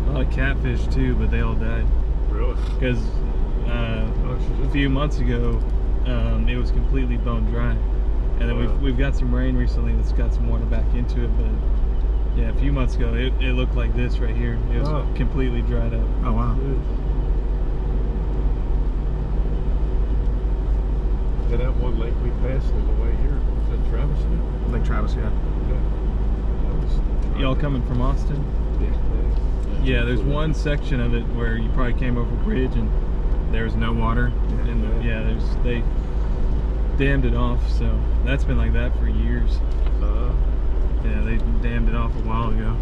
A lot of catfish too, but they all died. really. Because a few months ago, it was completely bone dry, and then we've got some rain recently that's got some water back into it. But yeah, a few months ago, it looked like this right here. It was completely dried up. Oh wow. And that one lake we passed on the way here, was that Travis? Lake Travis, yeah. Y'all coming from Austin? Yeah, there's one section of it where you probably came over a bridge and there's no water. They dammed it off, so that's been like that for years. Yeah, they dammed it off a while ago.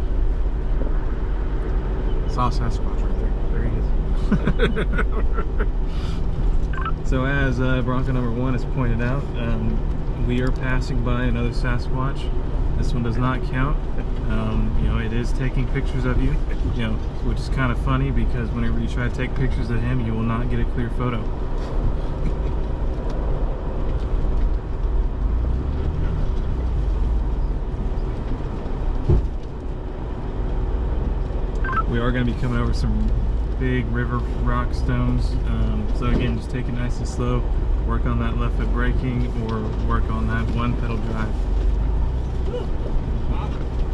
Saw Sasquatch right there. There he is. So as Bronco number 1 has pointed out, we are passing by another Sasquatch. This one does not count. It is taking pictures of you, which is kind of funny because whenever you try to take pictures of him, you will not get a clear photo. We are going to be coming over some big river rock stones. So again, just take it nice and slow. Work on that left foot braking or work on that one pedal drive.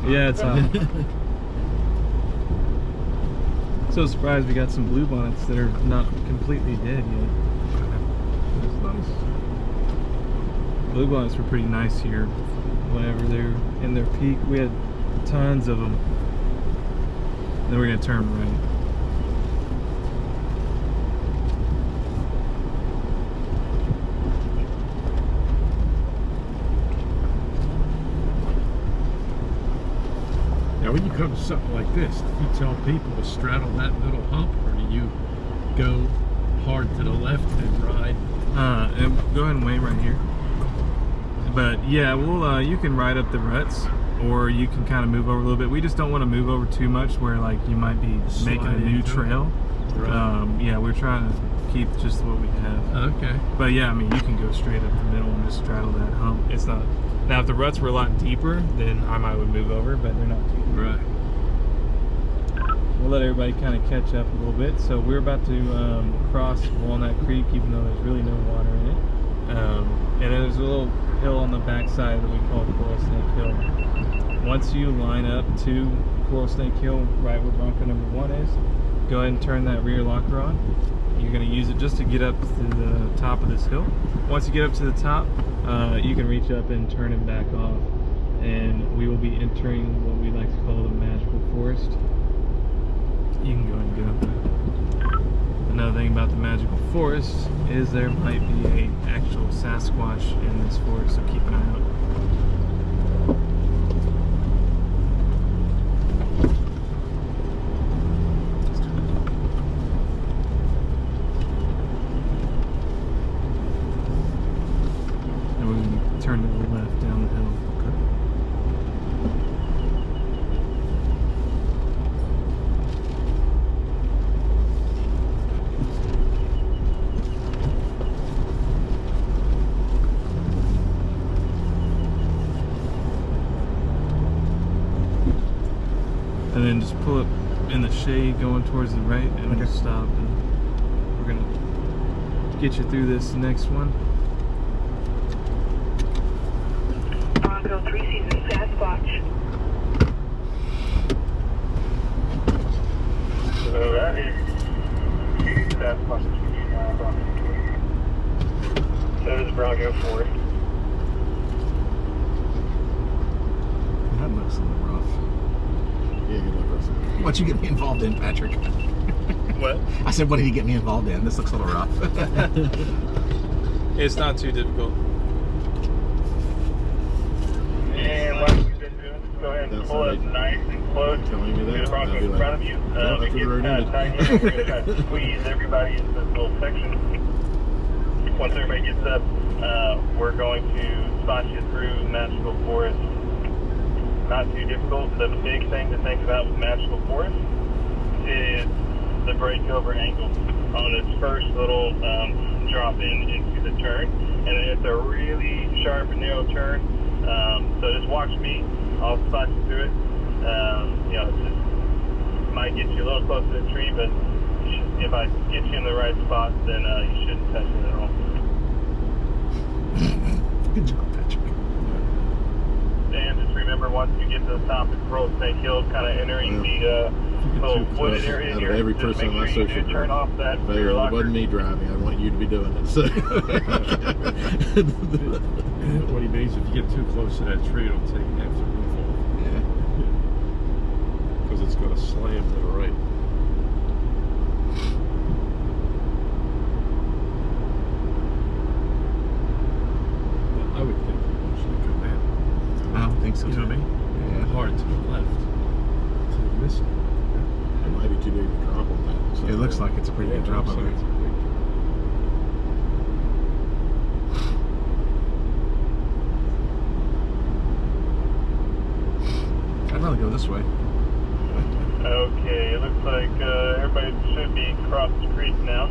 Yeah, it's hot. So surprised we got some blue bonnets that are not completely dead yet. That's nice. Blue bonnets were pretty nice here whenever they're in their peak. We had tons of them. Then we're going to turn right. Now, when you come to something like this, do you tell people to straddle that little hump, or do you go hard to the left and ride? And go ahead and wait right here. But yeah, we'll you can ride up the ruts, or you can kind of move over a little bit. We just don't want to move over too much where like you might be making a new trail. Right. Yeah, we're trying to keep just what we have. Okay. But yeah, I mean, you can go straight up the middle and just straddle that hump. It's not. Now, if the ruts were a lot deeper, then I might would move over, but they're not too deep. Right. We'll let everybody kind of catch up a little bit. So we're about to cross Walnut Creek, even though there's really no water in it. And then there's a little hill on the backside that we call Coral Snake Hill. Once you line up to Coral Snake Hill, right where Bronco number 1 is, go ahead and turn that rear locker on. You're going to use it just to get up to the top of this hill. Once you get up to the top, you can reach up and turn it back off, and we will be entering what we like to call the magical forest. You can go ahead and go. Another thing about the magical forest is there might be an actual Sasquatch in this forest, so keep an eye out. Turn to the left down the hill. And then just pull up in the shade going towards the right and we'll stop, and we're gonna get you through this next one. Bronco 3 sees a Sasquatch. So that is Sasquatch. So is Bronco 4. That looks a little rough. Yeah, good luck, Russell. What'd you get me involved in, Patrick? What? I said, what did he get me involved in? This looks a little rough. It's not too difficult. And what we've been doing, go ahead and pull up nice and close to Telling me that, the Bronco I'd be in like, front of you. yeah, It after the gets road kind of ended. tight here. We're going to try to squeeze everybody into this little section. Once everybody gets up, we're going to spot you through Magical Forest. Not too difficult. The big thing to think about with Magical Forest is the breakover angle on its first little drop in into the turn, and then it's a really sharp and narrow turn. So just watch me. I'll spot you through it. You know, it just might get you a little closer to the tree, but if I get you in the right spot, then you shouldn't touch it at all. Good job, Patrick. And just remember, once you get to the top of Snake Hill, kind of entering the little wooded area Out here, of every just person make on my sure you social do turn off that If rear it locker. wasn't me driving, I want you to be doing it. So. What he means, if you get too close to that tree, it'll take half the roof off. Yeah. Because it's going to slam to the right. But I would think it should come in. I don't think so. You know what I mean? Yeah. Hard to the left. To the missing. It might be too big to drop on that. So It looks like it's a pretty good drop So over it's it. a big- I'd rather go this way. Okay, it looks like everybody should be across the creek now.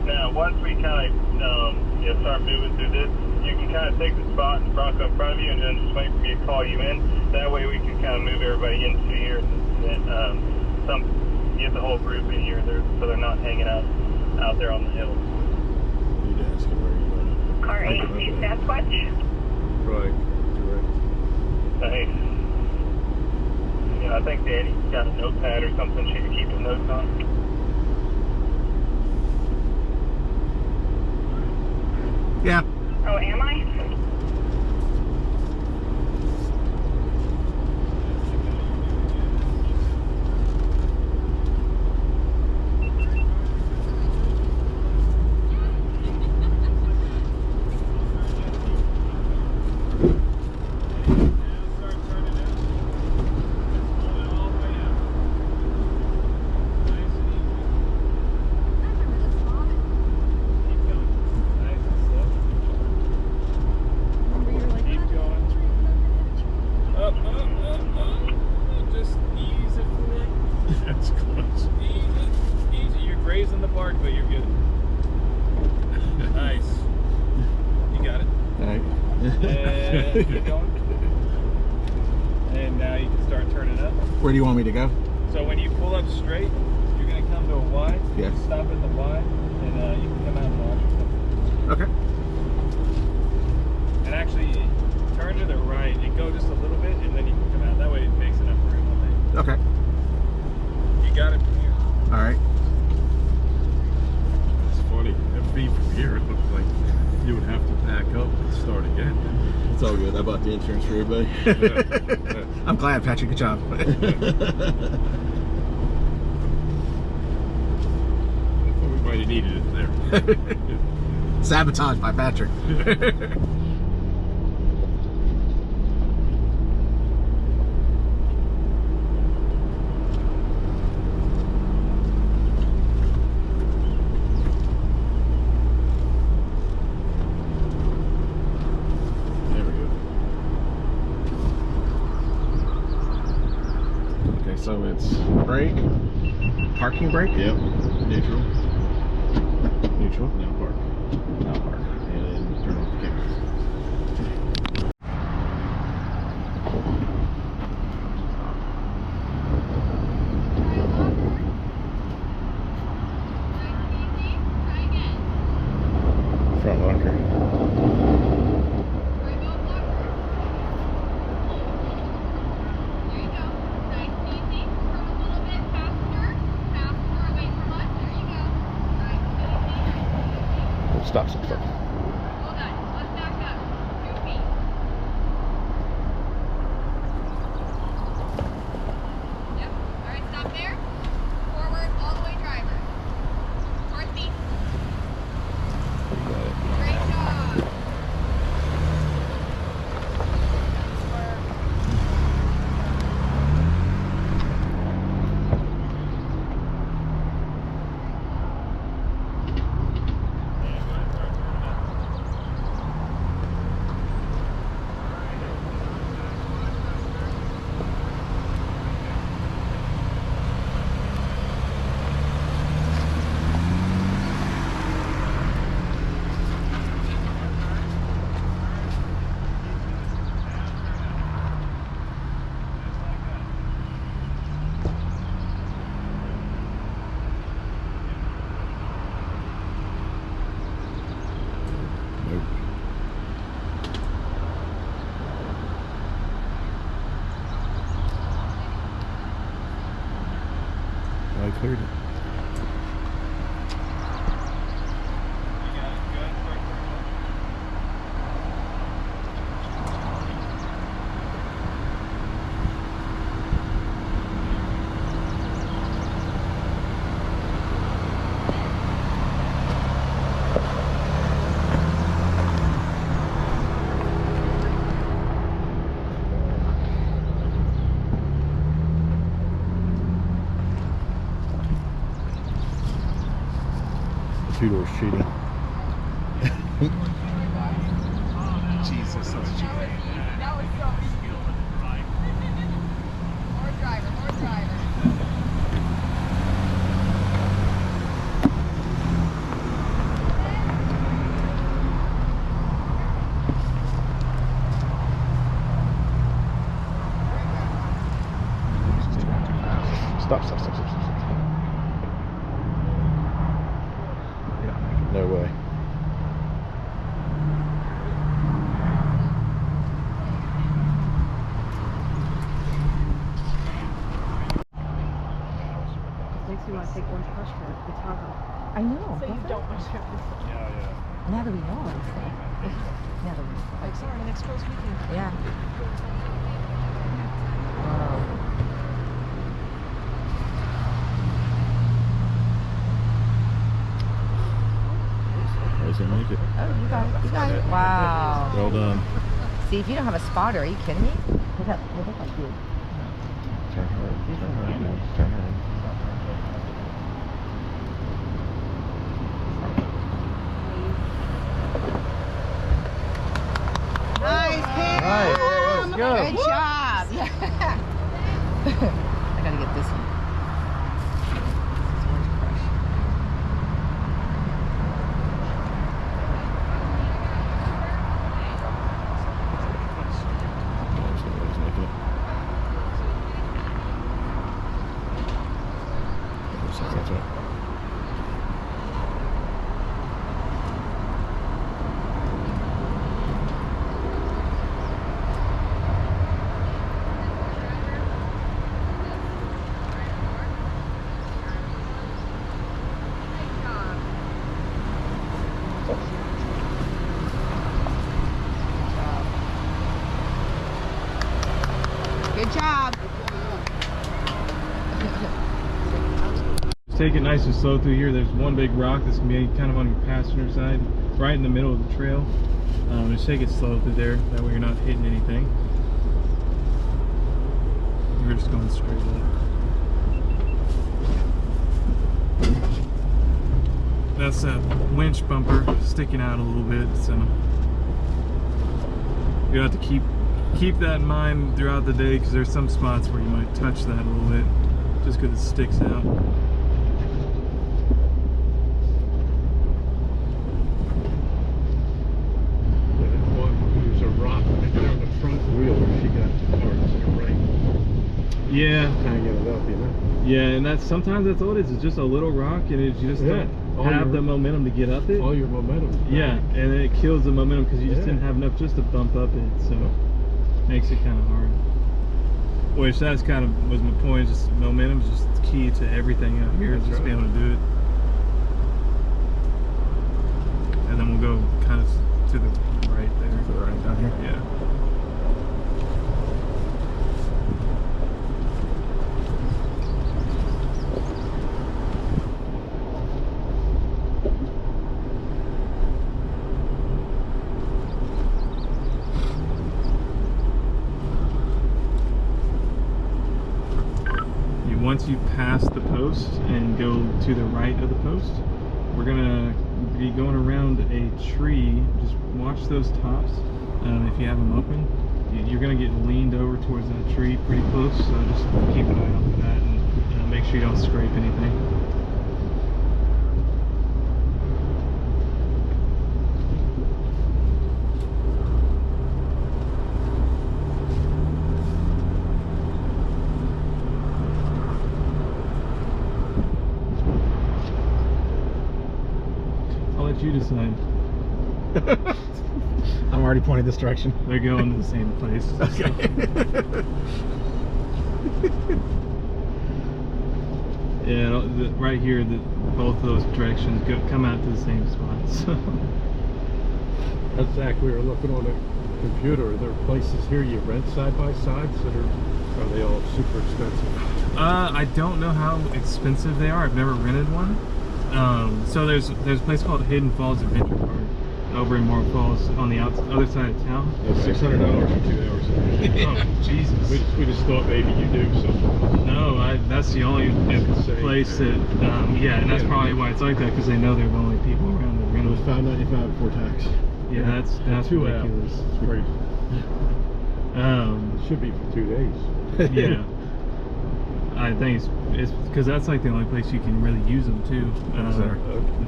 Now, once we kind of start moving through this, you can kind of take the spot in the Bronco in front of you and then just wait for me to call you in. That way we can kind of move everybody into here and get the whole group in here so they're not hanging out there on the hill. you need to ask him where you want to. Car 8, Sasquatch. Right. Correct. Nice. Yeah, I think Danny's got a notepad or something she can keep the notes on. Yeah. Oh, am I? That's close. Easy. You're grazing the bark, but you're good. Nice. You got it. All right. And keep going. And now you can start turning up. Where do you want me to go? So when you pull up straight, you're going to come to a Y. Yeah. Stop at the Y, and you can come out and watch yourself. Okay. And actually, turn to the right and go just a little bit, and then you can come out. That way it makes enough room on Okay. there. You got it from here. All right. It's funny. That beam from here, it looks like you would have to back up and start again. It's all good. I bought the insurance for everybody. I'm glad, Patrick. Good job. We might have needed it there. Sabotage by Patrick. There we go. Okay, so it's brake, parking brake, Yep. Neutral. neutral, Now park. now park. And then turn off the camera. Front locker. Stop some stuff. two-door's cheating. Jesus, that's cheap. More driver, more driver. Stop. No way. Makes me want to take one crush for the toggle. I know. So you doesn't don't it? want to. Now that we know everything. Now that we Like, sorry, next girl's weekend. Yeah. Wow. Doesn't make it. Oh, you got it. You got it. Wow. Well done. See, if you don't have a spotter, are you kidding me? Look at like you. Turn her. Nice, Pam. Nice. Let's go. Good job. Yeah. I gotta get this one. It's Orange Crush. Somebody's making it. That's right. Good job. Just take it nice and slow through here. There's one big rock that's gonna be kind of on your passenger side, right in the middle of the trail. Just take it slow through there. That way you're not hitting anything. You're just going straight up. That's a winch bumper sticking out a little bit, so you have to keep that in mind throughout the day, because there's some spots where you might touch that a little bit just because it sticks out. There's a rock right there on the front wheel where she got parts to the right. Yeah, Kind of get it up, you know? yeah, and that's sometimes that's all it is. It's just a little rock, and you just Yeah. don't have the momentum to get up it. All your momentum. Yeah, and then it kills the momentum because you just Yeah. didn't have enough just to bump up it, so makes it kind of hard. Which that's kind of was my point. Just momentum is just key to everything out here. That's Just right. being able to do it, and then we'll go kind of to the right there. To the right down here. Yeah. Once you pass the post and go to the right of the post, we're gonna be going around a tree. Just watch those tops. If you have them open, you're gonna get leaned over towards that tree pretty close. So just keep an eye out for that, and make sure you don't scrape anything. You decide. I'm already pointing this direction. They're going to the same place. Okay. Yeah, right here, both of those directions come out to the same spot. So. That's Zach, we were looking on a computer. Are there places here you rent side by sides that are they all super expensive? I don't know how expensive they are. I've never rented one. So there's a place called Hidden Falls Adventure Park. over in Mark Falls on the other side of town. That's $600 for 2 hours. Oh, Jesus. We just thought maybe you do something. No, that's the only place that, yeah, and that's probably why it's like that, because they know they're the only people around that are It was gonna. $5.95 before tax. Yeah, that's 2 ridiculous. hours. It's crazy. It should be for 2 days. Yeah. I think it's because that's like the only place you can really use them too.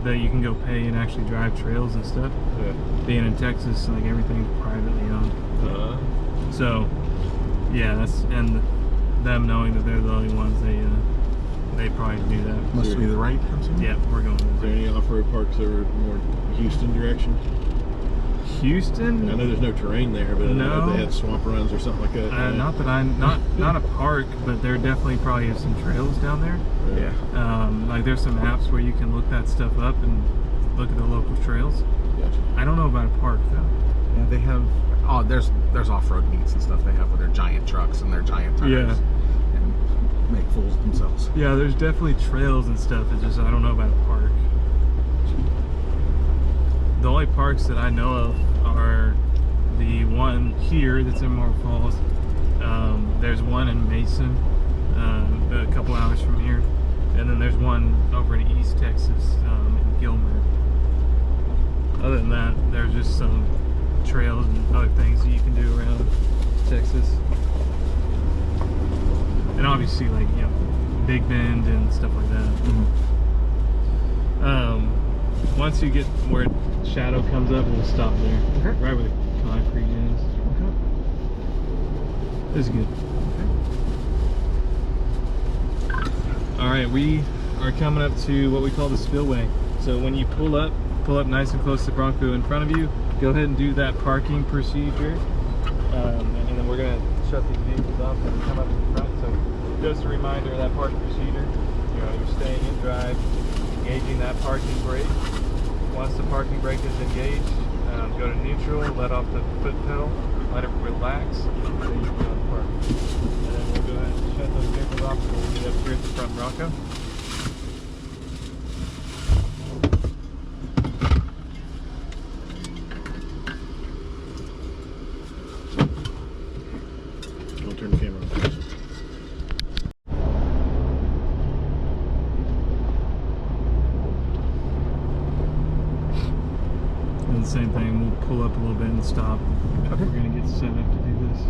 That you can go pay and actually drive trails and stuff. Yeah. Being in Texas, like everything's privately owned. So, yeah, and them knowing that they're the only ones, they probably do that. Must be the right. Yeah, we're going. Is there any off-road parks that are more Houston direction? Houston? I know there's no terrain there, but I know if they had swamp runs or something like that. Not that I'm not a park, but there definitely probably is some trails down there. Yeah. Like there's some apps where you can look that stuff up and look at the local trails. Gotcha. I don't know about a park though. Yeah, they have. Oh, there's off-road meets and stuff they have with their giant trucks and their giant tires. Yeah. And make fools of themselves. Yeah, there's definitely trails and stuff. It's just I don't know about a park. The only parks that I know of are the one here that's in Mark Falls. There's one in Mason, a couple hours from here, and then there's one over in East Texas, in Gilmer. Other than that, there's just some trails and other things that you can do around Texas, and obviously like Big Bend and stuff like that. Once you get where Shadow comes up, we'll stop there. Okay. Right where the concrete is. Okay. This is good. Alright, we are coming up to what we call the spillway. So when you pull up nice and close to Bronco in front of you, go ahead and do that parking procedure. And then we're going to shut these vehicles off and come up to the front. So just a reminder of that parking procedure. You're staying in drive, engaging that parking brake. Once the parking brake is engaged, go to neutral, let off the foot pedal, let it relax, and then you can go to park. And then we'll go ahead and shut those vehicles off and we'll meet up here at the front Bronco. Don't turn the camera on. And the same thing, we'll pull up a little bit and stop. Okay. We're going to get set up to do this.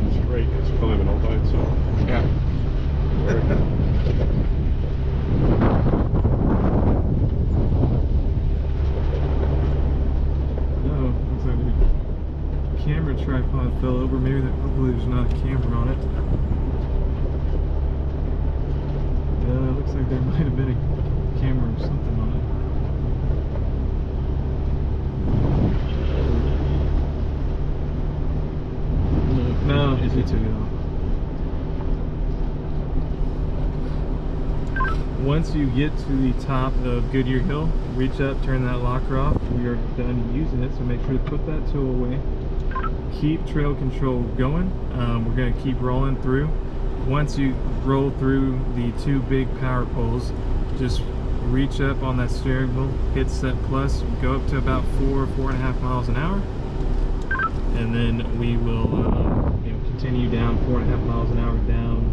It's great. It's climbing all by itself. Yeah. Oh, looks like the camera tripod fell over. Hopefully there's not a camera on it. Looks like there might have been a camera or something on it. No, he took it off. Once you get to the top of Goodyear Hill, reach up, turn that locker off. We are done using it, so make sure to put that tool away. Keep trail control going. We're going to keep rolling through. Once you roll through the two big power poles, just reach up on that steering wheel, hit set plus, go up to about 4.5 miles an hour, and then we will continue down 4.5 miles an hour down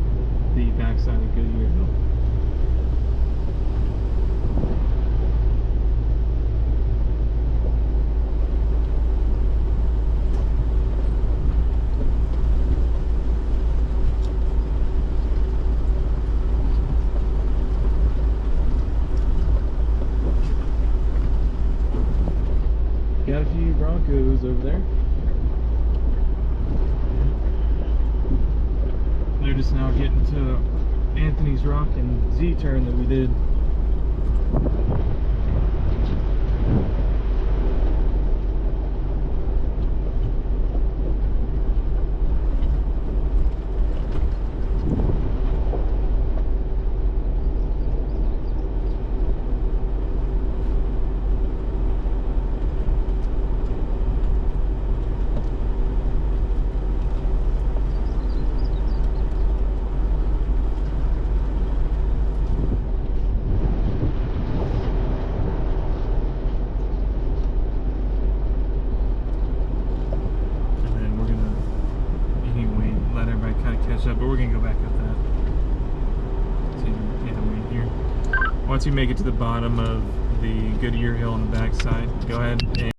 the backside of Goodyear Hill. Got a few Broncos over there. They're just now getting to Anthony's Rock and Z-turn that we did. once you make it to the bottom of the Goodyear Hill on the backside, go ahead and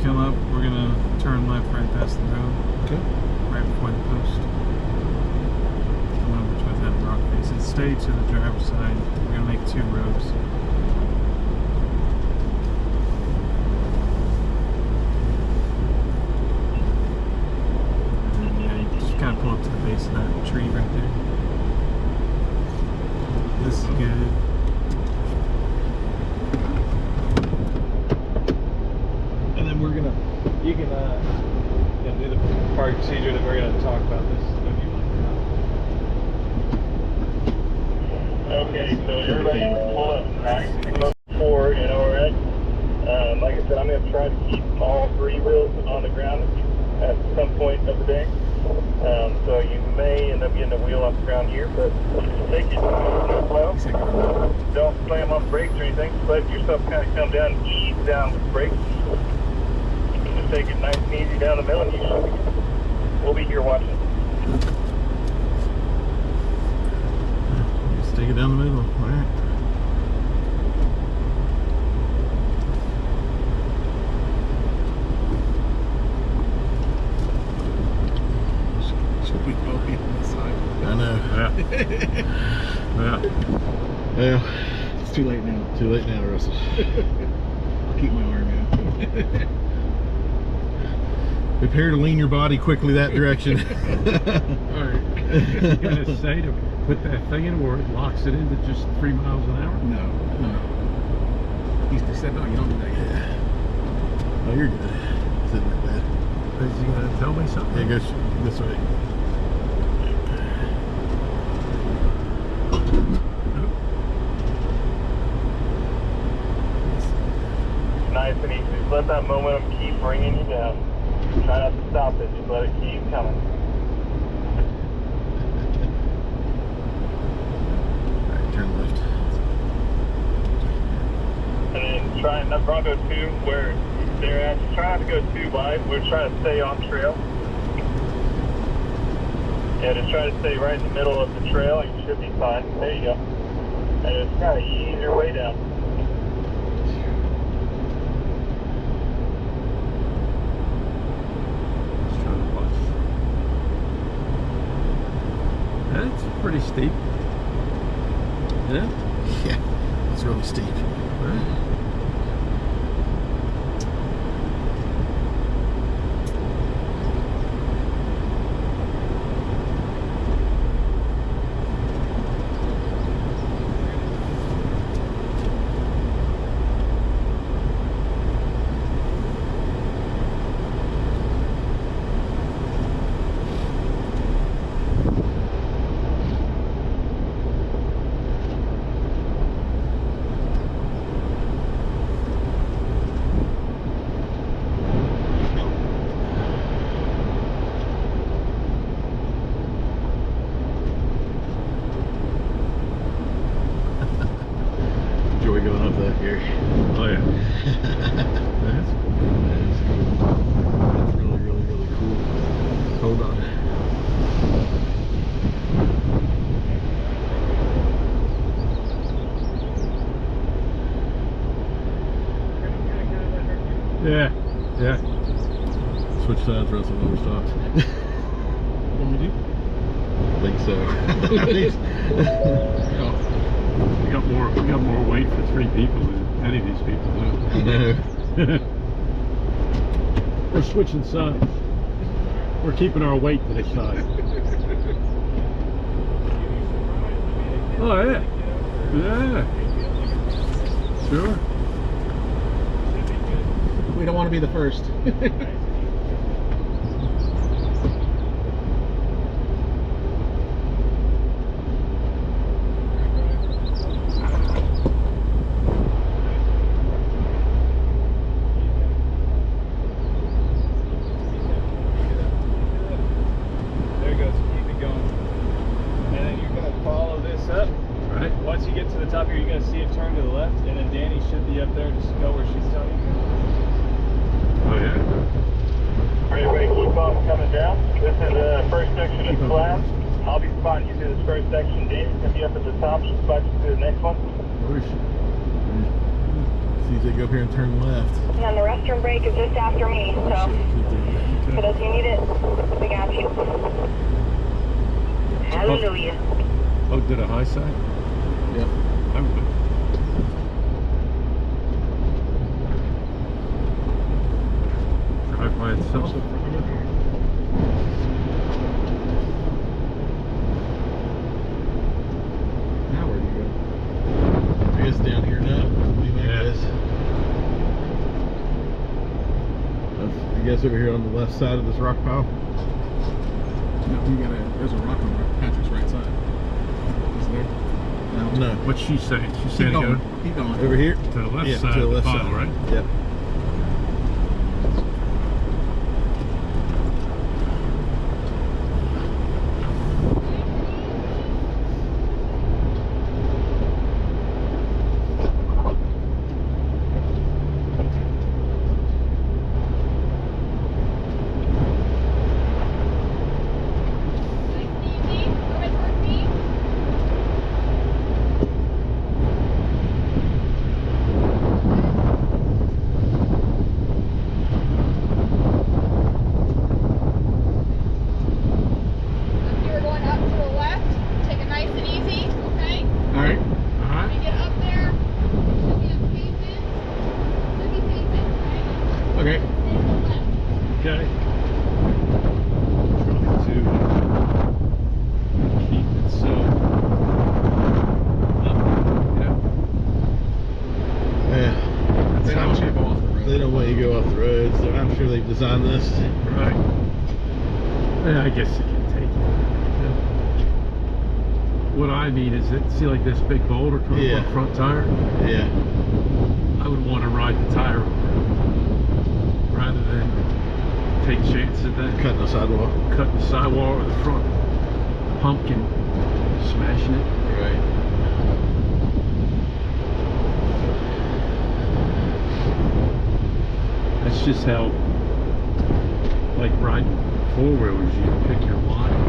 come up, we're gonna turn left right past the road. Okay. Right before the post. Come over towards that rock face and stay to the driver's side. We're gonna make 2 roads. And yeah, you just kind of pull up to the base of that tree right there. This is good. And then we're gonna, you can do the park procedure that we're gonna talk about this if you want. Okay, so everybody pull up back, look forward, and alright. Like I said, I'm going to try to keep all 3 wheels on the ground at some point of the day. So you may end up getting a wheel off the ground here, but take it slow. Don't slam on brakes or anything. Just let yourself kind of come down and ease down with brakes. Just take it nice and easy down the middle, and you should be good. We'll be here watching. Just take it down the middle. All right. Should we both be on the side? I know. Yeah. Well, It's too late now. too late now, Russell. I'll keep my arm out. Prepare to lean your body quickly that direction. Alright. You're gonna say to put that thing in where it locks it into just 3 miles an hour? No. He used to say, no, you don't do that yet. Oh, you're good. It's not that bad. Is he gonna tell me something? Yeah, go this way. Nice and easy. Just let that momentum keep bringing you down. Try not to stop it. Just let it keep coming. Alright, turn left. And then try that Bronco 2 where they're at. Just try not to go too wide. We're trying to stay on trail. Yeah, just try to stay right in the middle of the trail and you should be fine. There you go. And just kind of ease your way down. Just trying to watch. That's pretty steep. Yeah? Yeah, it's really steep. Right. switch sides for us when we're stopped. What do we do? I think so. We got more weight for 3 people than any of these people I do. know. We're switching sides. We're keeping our weight to the side. Oh yeah. Yeah. Sure. We don't want to be the first. There it goes. Keep it going. And then you're going to follow this up. Right. Once you get to the top here, you're going to see it turn to the left, and then Danny should be up there. Just go where she's telling you. Oh yeah. All right, everybody, keep on coming down. This is the first section of class. I'll be spotting you through this first section. Danny's going to be up at the top. She'll spot you through the next one. See if they go up here and turn left. And then the restroom break is just after me, so for those who need it, we got you. Hallelujah. Oh, did a high side? Yep. I would. Drive by itself. Now where do you go? I guess down here now. What do you think Yeah. it is? That's, I guess over here on the left side of this rock pile. No, there's a rock on Patrick's right side. Is there? No. What's she saying? She's Keep saying to go going. Keep going. Over here? to the left Yeah, side to the of the left pile, side. right? Yep. You're going up to the left. Take it nice and easy, okay? All right. When you get up there, should be a pavement. Should be pavement, okay? Okay. Stay to the left. Okay. Trying to keep it so up, you know. Yeah. They don't want you to go off the road. They don't want you to go off the road, so I'm sure they've designed this. Right. Yeah, I guess you can take it. Yeah. What I mean is that, see like this big boulder coming Yeah. on the front tire? Yeah. I would want to ride the tire over it, rather than take chances at that. Cutting the sidewalk. Cutting the sidewall or the front pumpkin, smashing it. Right. That's just how, like riding four-wheelers, you pick your line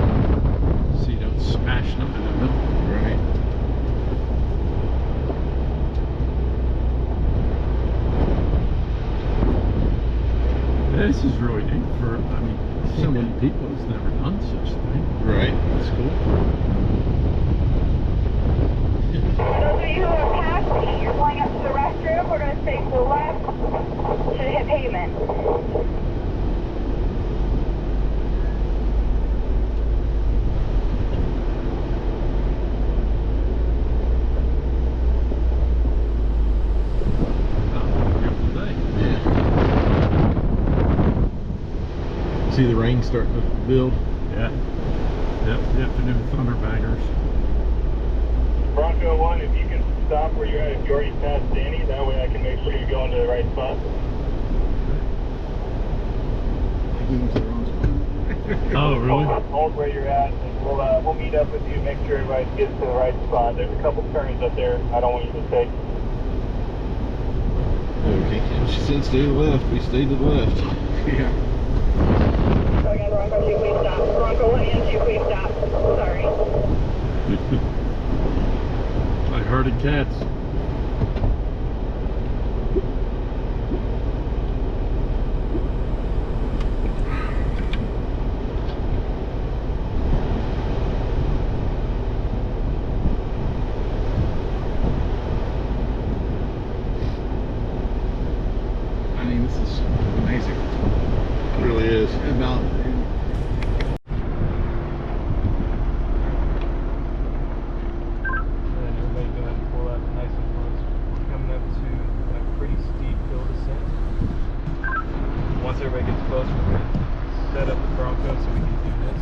so you don't smash them in the middle. Right. This is really neat for, I mean, so many people has never done such a thing. Right. That's cool. Those of you who are past me, you're going up to the restroom. We're going to stay to the left. Should hit pavement. Oh, beautiful day. Yeah. See the rain starting to build. Yeah. Yep, the afternoon thunderbangers. Bronco 1, if you can stop where you're at, if you already passed Danny, that way I can make sure you're going to the right spot. We went to the wrong spot. Oh, really? Hold where you're at, and we'll meet up with you, make sure everybody gets to the right spot. There's a couple turns up there I don't want you to take. Okay. She said stay to the left. We stayed to the left. Yeah. Okay, Bronco 2, please stop. Bronco 1 and 2, please stop. Sorry. I herded cats. It really is. And now, And everybody go ahead and pull up nice and close. We're coming up to a pretty steep hill descent. Once everybody gets close, we're going to set up the Bronco so we can do this.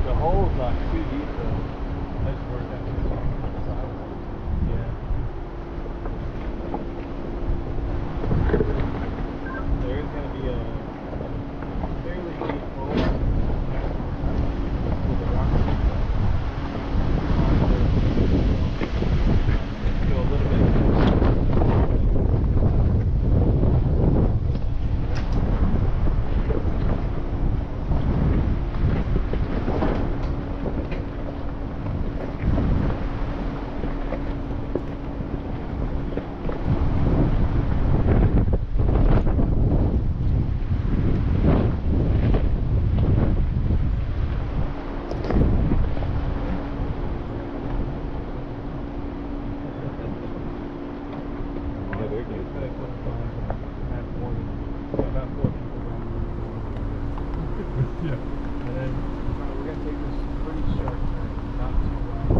The hole's not too deep though. That's where that is on the side. Yeah. There is going to be a fairly deep hole with a rock. Go a little bit. Yeah. And then we're going to take this pretty sharp turn, not too wide.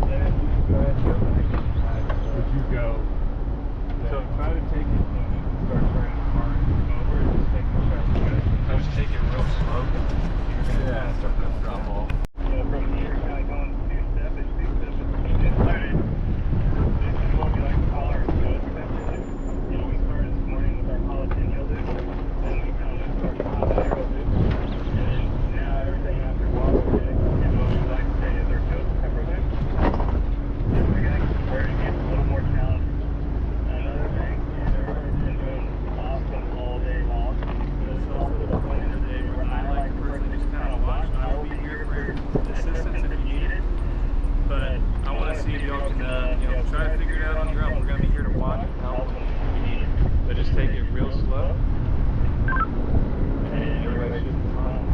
Then you can go ahead and go nice and wide. Would you go? So try to take it when you start turning hard over, just take the sharp turn. I would take it real slow. You're going to start to drop off. From here, kind of going two-step, it's two-step, it's started. This is what we like to call our good step. You know, we started this morning with our jalapeno loop, then we kind of went to our habanero loop, and then now everything after a while we're going to what we like to say is our ghost pepper loop. And we're going to convert it, get a little more challenging. Another thing is everybody's been doing awesome all day long. So it's also the point of the day where I like the person to just kind of watch. I will be here for assistance if you need it. But I want to see if y'all can, try to figure it out on your own. We're going to be here to watch and help if you need it. But just take it real slow. And everybody should be fine.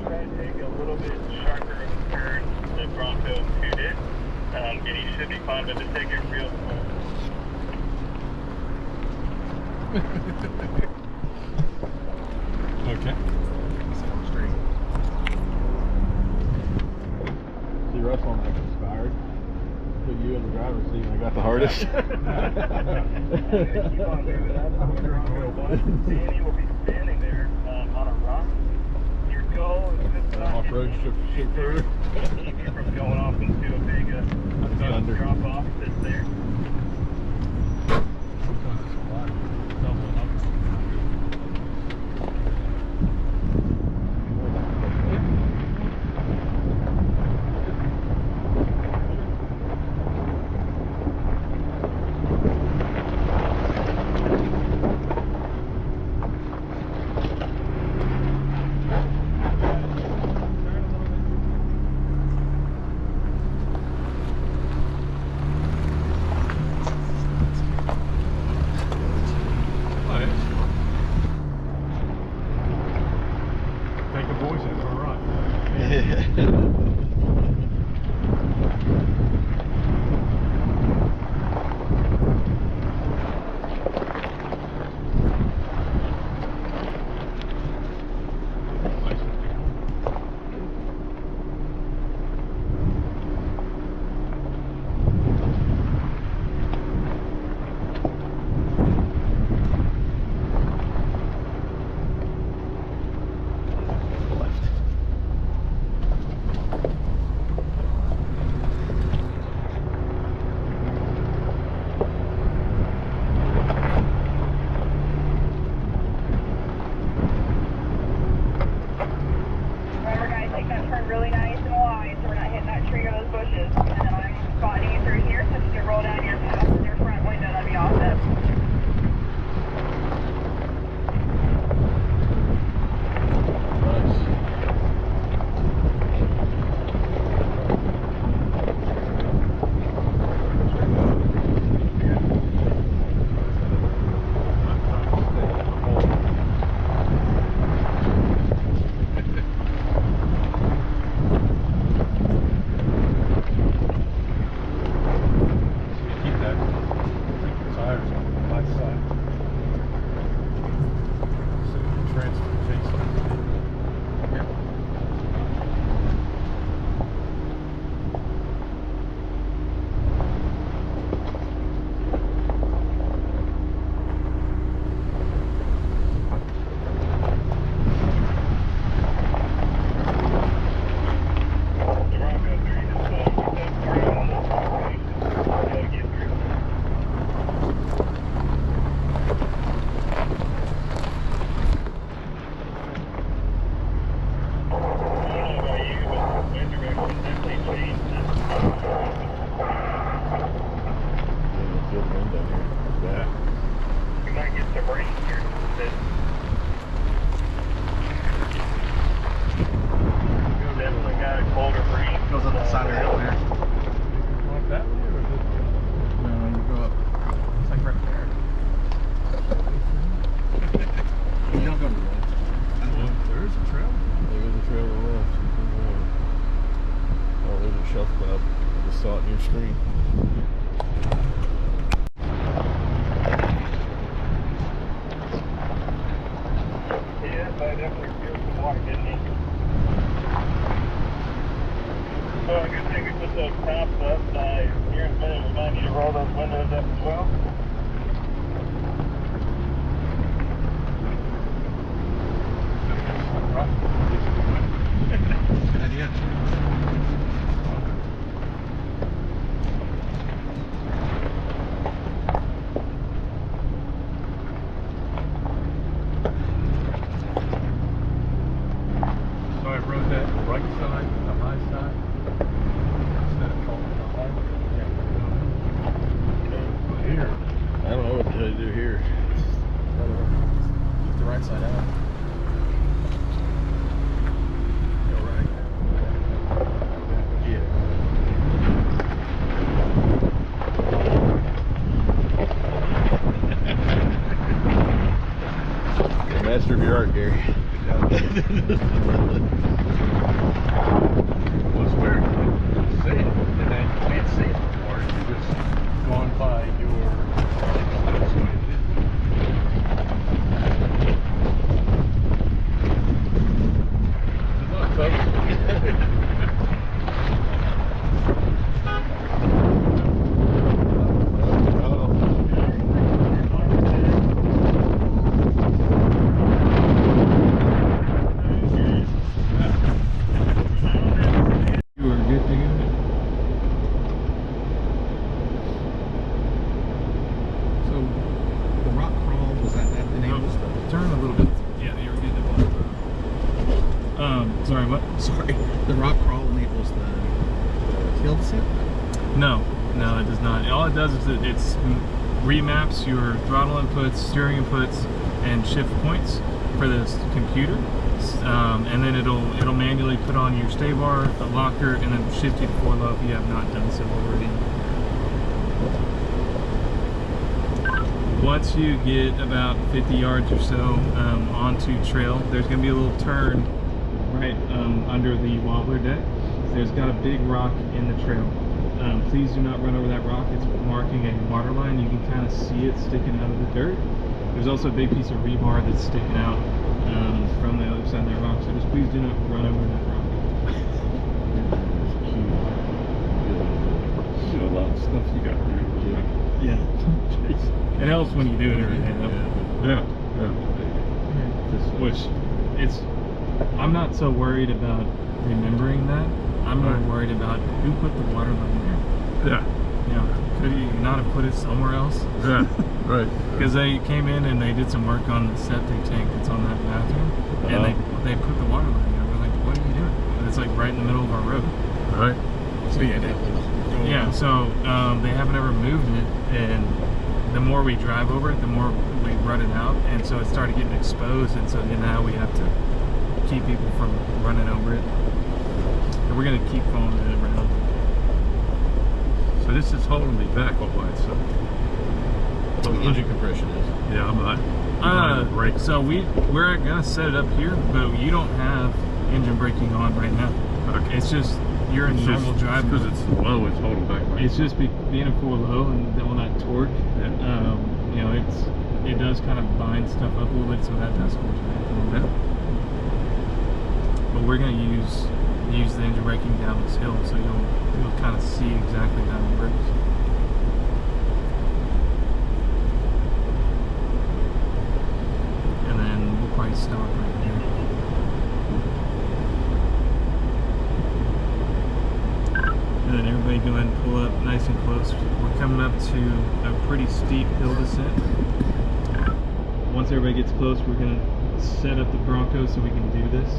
Try to take a little bit sharper of a turn than Bronco 2 did. And he should be fine, but just take it real slow. Okay. See, Russell and I conspired. Put you in the driver's seat and I got the hardest. Keep on moving up. Danny will be standing there on a rock. Your goal is just not Off-road chauffeur. keep you from going off into a big Thunder. drop off that's there. Take the voice in for a run. screen. Yes, I definitely feel some water, didn't he? So, good thing we put those tops up. Here in a minute, we might need to roll those windows up as well. Good idea. So I rode that right side, the high side, instead of falling behind. Yeah. Here. I don't know what the hell to do here. Keep the right side out. Go right. Yeah. Master of your art, Gary. Was where you could see it, and then you can't see it anymore. You're just going by your. That's what it is. Good luck, You are good to go. So, the rock crawl, was that the name of the Turn a little bit. Yeah, you're good to go. Sorry, what? Sorry. The rock crawl enables the hill descent? No, it does not. All it does is it's remaps your throttle inputs, steering inputs, and shift points for this computer. And then it'll manually put on your stay bar, the locker, and then shift you to 4 low if you have not done so already. Once you get about 50 yards or so onto trail, there's going to be a little turn right under the wobbler deck. There's got a big rock in the trail. Please do not run over that rock. It's marking a water line. You can kind of see it sticking out of the dirt. There's also a big piece of rebar that's sticking out from the other side of that rock. So just please do not run over that rock. You know, a lot of stuff you got to do. Yeah. It helps when you do it every day. Yeah. Which I'm not so worried about remembering that. I'm more worried about who put the water line there. Yeah. You know, could you not have put it somewhere else? Yeah. Right. Because they came in and they did some work on the septic tank that's on that bathroom, and they put the water line there. We're like, what are you doing? And it's like right in the middle of our road. Right. So yeah, definitely. Yeah, so they haven't ever moved it, and the more we drive over it, the more we run it out, and so it started getting exposed, and so now we have to keep people from running over it. And we're gonna keep following it around. So this is holding me back all by itself. The engine compression is. Yeah, I'm not. Brake. So we're gonna set it up here, but you don't have engine braking on right now. Okay. It's just you're in normal drive because mode. it's low. It's holding back. Right. It's just being in 4 low and all that torque. Yeah. You know, it does kind of bind stuff up a little bit, so that does hold you back a little bit. But we're gonna use the engine braking down this hill, so you'll kind of see exactly how it works. And then we'll probably stop right here. And then everybody go ahead and pull up nice and close. We're coming up to a pretty steep hill descent. Once everybody gets close, we're gonna set up the Bronco so we can do this.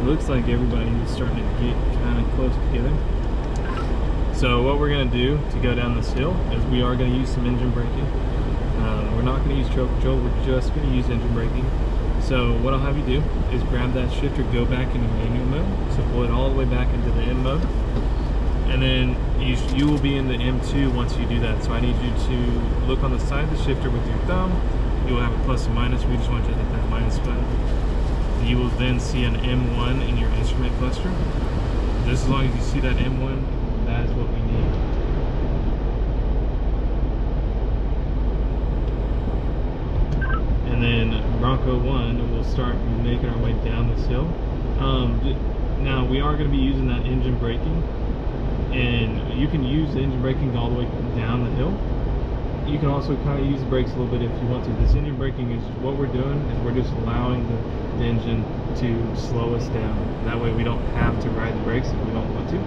looks like everybody is starting to get kind of close together. So what we're going to do to go down this hill is we are going to use some engine braking. We're not going to use choke control, we're just going to use engine braking. So what I'll have you do is grab that shifter, go back into manual mode, so pull it all the way back into the M mode, and then you will be in the M2 once you do that. So I need you to look on the side of the shifter with your thumb. You will have a plus and minus. We just want you to hit that minus button. You will then see an M1 in your instrument cluster. Just as long as you see that M1, that is what we need. And then Bronco 1 will start making our way down this hill. Now we are going to be using that engine braking, and you can use the engine braking all the way down the hill. You can also kind of use the brakes a little bit if you want to. This engine braking is what we're doing, is we're just allowing the engine to slow us down. That way we don't have to ride the brakes if we don't want to.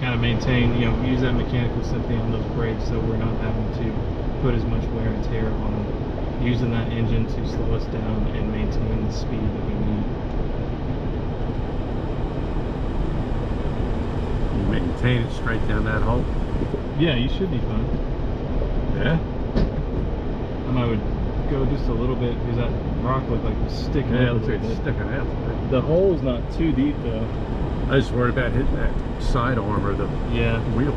Kind of maintain, you know, use that mechanical sympathy on those brakes so we're not having to put as much wear and tear on them. Using that engine to slow us down and maintain the speed that we need. You maintain it straight down that hole? Yeah, you should be fine. Yeah? I would go just a little bit because that rock looked like it was sticking Yeah, out a looks little like it's bit. sticking out. The hole's not too deep though. I was worried about hitting that side arm or the Yeah. wheel.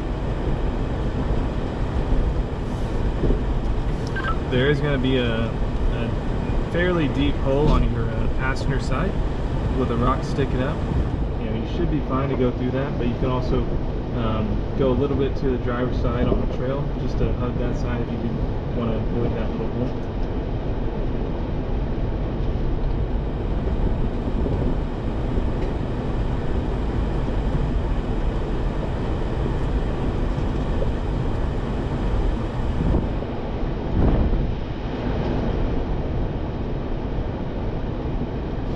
There is going to be a fairly deep hole on your passenger side with a rock sticking out. You know, you should be fine to go through that, but you can also go a little bit to the driver's side on the trail just to hug that side if you do want to avoid that little hole.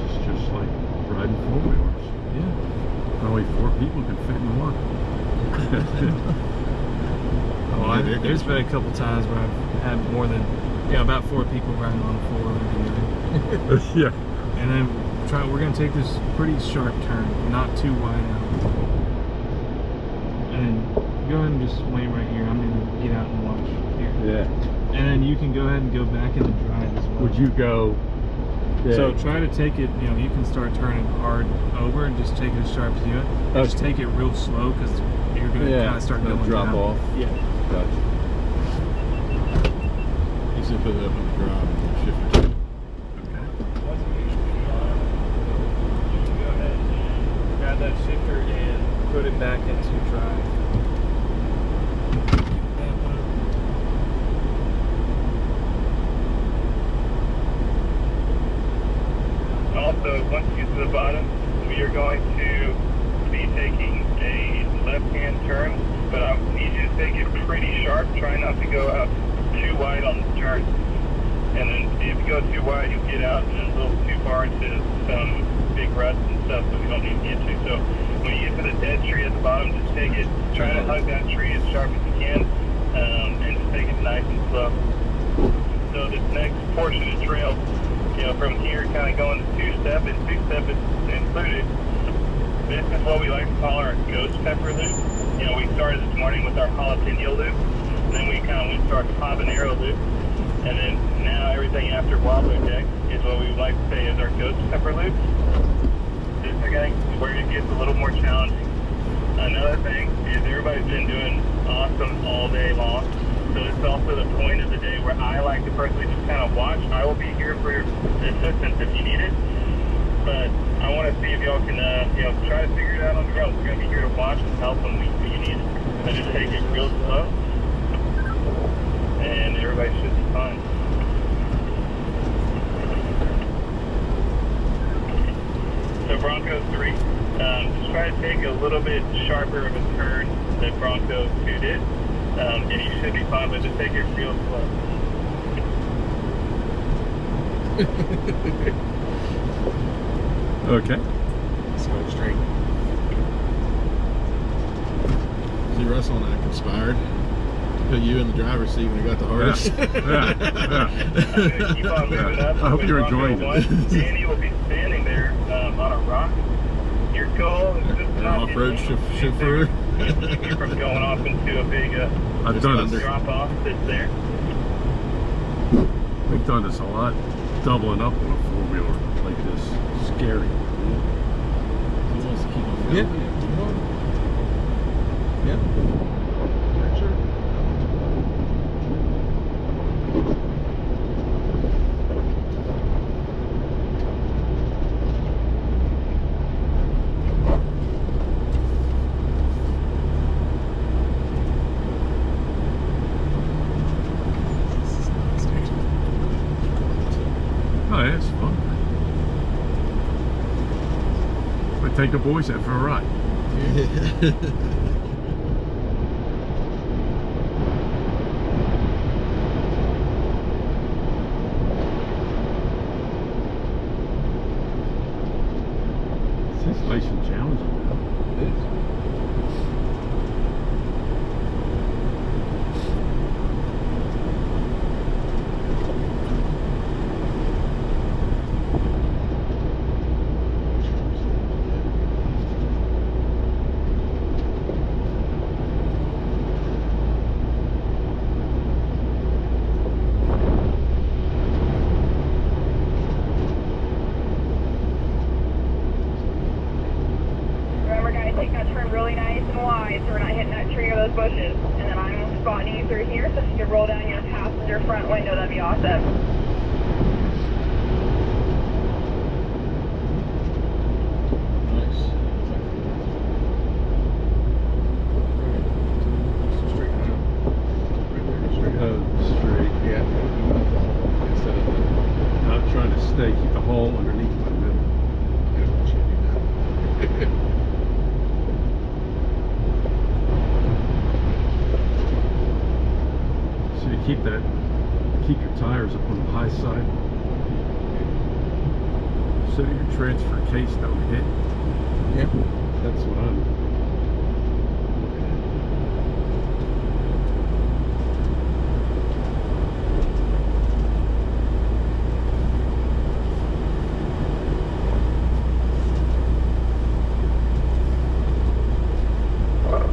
It's just like riding four-wheelers. Yeah. Only 4 people can fit in one. Oh, there's been a couple times where I've had more than, about 4 people riding on a four-wheeler. Yeah. And then we're going to take this pretty sharp turn, not too wide out. And then go ahead and just wait right here. I'm going to get out and watch here. Yeah. And then you can go ahead and go back in the drive as well. Would you go? So try to take it, you can start turning hard over and just take it as sharp as you want. Just take it real slow because you're going to kind of start going drop down. off. Yeah. Gotcha. He said put it up in the drive and shift it. Once you get it on, you can go ahead and grab that shifter and put it back into drive. Also, once you get to the bottom, we are going to be taking a left-hand turn, but I need you to take it pretty sharp. Try not to go out too wide on the turn. And then if you go too wide, you'll get out and a little too far into some big ruts and stuff that we don't need to get to. So when you get to the dead tree at the bottom, just take it, try to hug that tree as sharp as you can, and just take it nice and slow. So this next portion of trail, from here kind of going to two-step, and two-step is included. This is what we like to call our ghost pepper loop. We started this morning with our jalapeno loop, then we kind of went to our habanero loop, and then now everything after Wobbler Deck is what we would like to say is our ghost pepper loop. This is where it gets a little more challenging. Another thing is everybody's been doing awesome all day long. So it's also the point of the day where I like to personally just kind of watch. I will be here for assistance if you need it, but I want to see if y'all can, try to figure it out on your own. We're going to be here to watch and help when you need it. So just take it real slow, and everybody should be fine. So Bronco 3, just try to take a little bit sharper of a turn than Bronco 2 did. And you should be fine, but just take it real slow. Okay. It's going straight. See, Russell and I conspired to Put you in the driver's seat when you got the hardest. I'm gonna keep on moving up. I hope with you're Bronco enjoying it. 1. Danny will be standing there on a rock. Your goal is just An not off-road getting chauffeur. keep you from going off into a big I've done this. drop off that's there. We've done this a lot. Doubling up on a four-wheeler like this. Scary. He wants to keep on going. Yeah. Yeah. Sure. Oh, yeah, it's fun. We take the boys out for a ride. It's nice and challenging. It is. Remember, guys, take that turn really nice and wide so we're not hitting that tree or those bushes. And then I'm spotting you through here, so if you could roll down your passenger front window, that'd be awesome. Nice. Straight out. Right there, straight out. Straight. Yeah. Instead of the, Not trying to stay, keep the hole underneath my middle. I don't want you to do that. So you keep your tires up on the high side so that your transfer case don't hit. Yeah. That's what I'm looking at.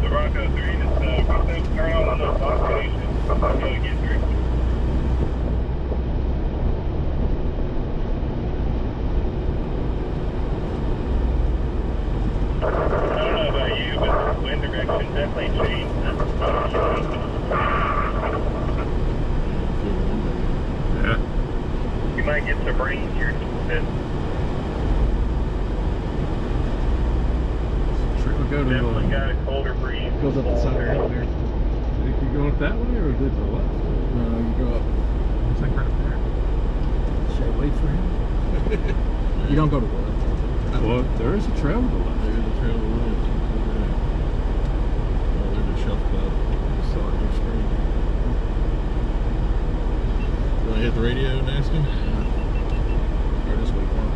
The Bronco 3 just turn on the off station. Gotta get through. I don't know about you, but the wind direction definitely changed. Yeah. You might get some rain here. We'll go to Definitely the, got a colder breeze. Goes up the side of the hill there. think you're going that way or to the left? No, you go up. It's like right there. Should I wait for him? You don't go to the left. Well, there is a trail to the left. There's a trail to the left. Oh, there's a shelf club. I saw it on your screen. You want to hit the radio, Nasty? Or just wait for it?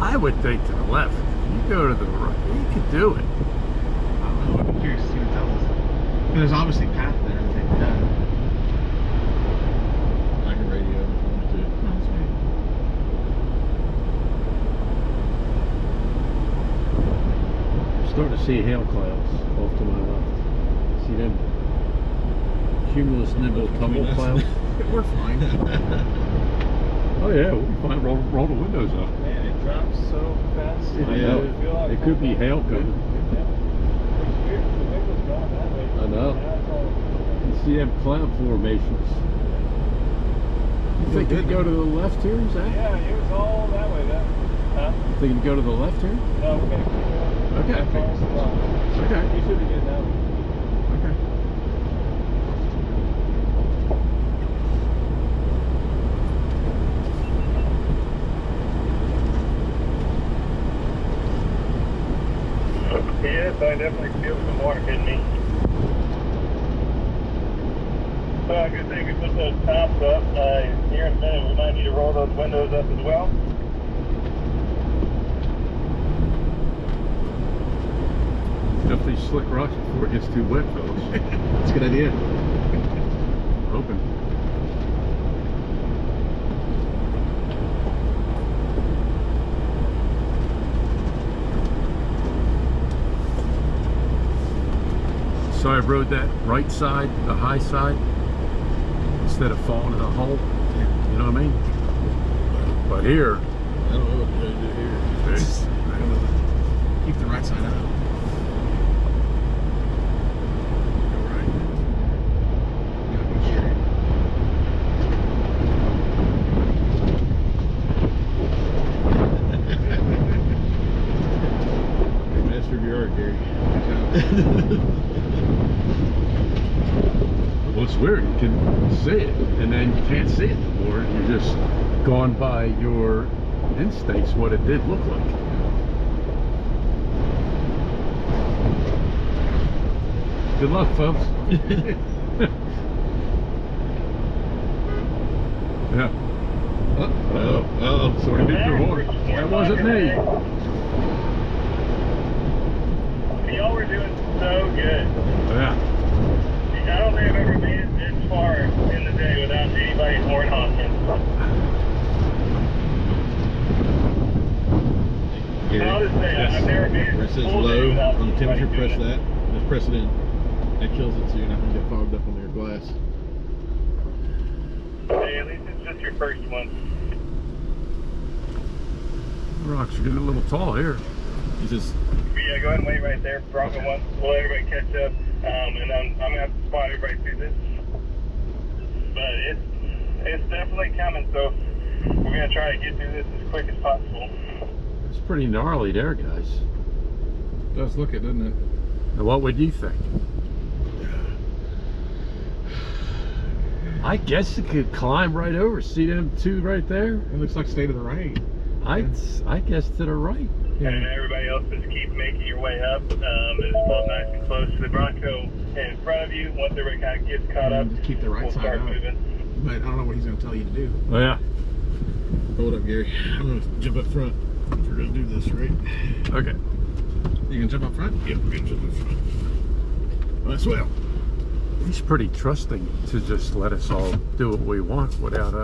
I would think to the left. You go to the right. You could do it. I don't know. I'm curious to see what tells us. There's obviously a path there and everything. Yeah. I can radio if you want to. No, that's right. I'm starting to see hail clouds off to my left. See them cumulus nimble tumble clouds? We're fine. Oh yeah, we'll be fine. Roll the windows up. Man, it drops so fast. I know. It could be hail coming. I know. You see them cloud formations. You think you go to the left here, Zach? Yeah, it was all that way. Huh? You think you go to the left here? No, we're going to keep going. Okay. Okay. You should be good now. Okay. Yes, I definitely feel some more hitting me. So I guess they could put those tops up. Here in a minute, we might need to roll those windows up as well. Dump these slick rocks before it gets too wet, fellas. That's a good idea. Hoping. So I rode that right side, the high side, instead of falling in a hole. You know what I mean? But here, I don't know what to do here. it's, I don't know. Keep the right side out. Go right. Yeah, go straight. You're master of your art, Gary. well, it's weird. You can see it, and then you can't see it anymore. You're just going by your instincts, what it did look like. Good luck, folks. Yeah. Uh-oh. Sorry, hit your horn. That wasn't me. Y'all were doing so good. Yeah. I don't think I've ever made it this far in the day without anybody horn honking. Gary, I'll just say, I've never made it where it says full day low without on the temperature, somebody press doing that. Just press it in. That kills it so you're not going to get fogged up on your glass. it. Hey, at least it's just your first one. Rocks are getting a little tall here. It's just, But yeah, go ahead and wait right there. Bronco one. We'll let everybody catch up. And then I'm gonna have to spot everybody through this. But it's definitely coming, so we're gonna try to get through this as quick as possible. It's pretty gnarly there, guys. It does look it, doesn't it? Now, what would you think? I guess it could climb right over. See them two right there? It looks like stay to the right. I guess to the right. And everybody else just keep making your way up. Just pull up nice and close to the Bronco in front of you. Once everybody kind of gets caught up, Just keep the right we'll side start out. moving. But I don't know what he's going to tell you to do. Oh, yeah. hold up, Gary. I'm going to jump up front. If we're going to do this, right? Okay. You can jump up front? Yep, we're going to jump up front. Well, swell. He's pretty trusting to just let us all do what we want without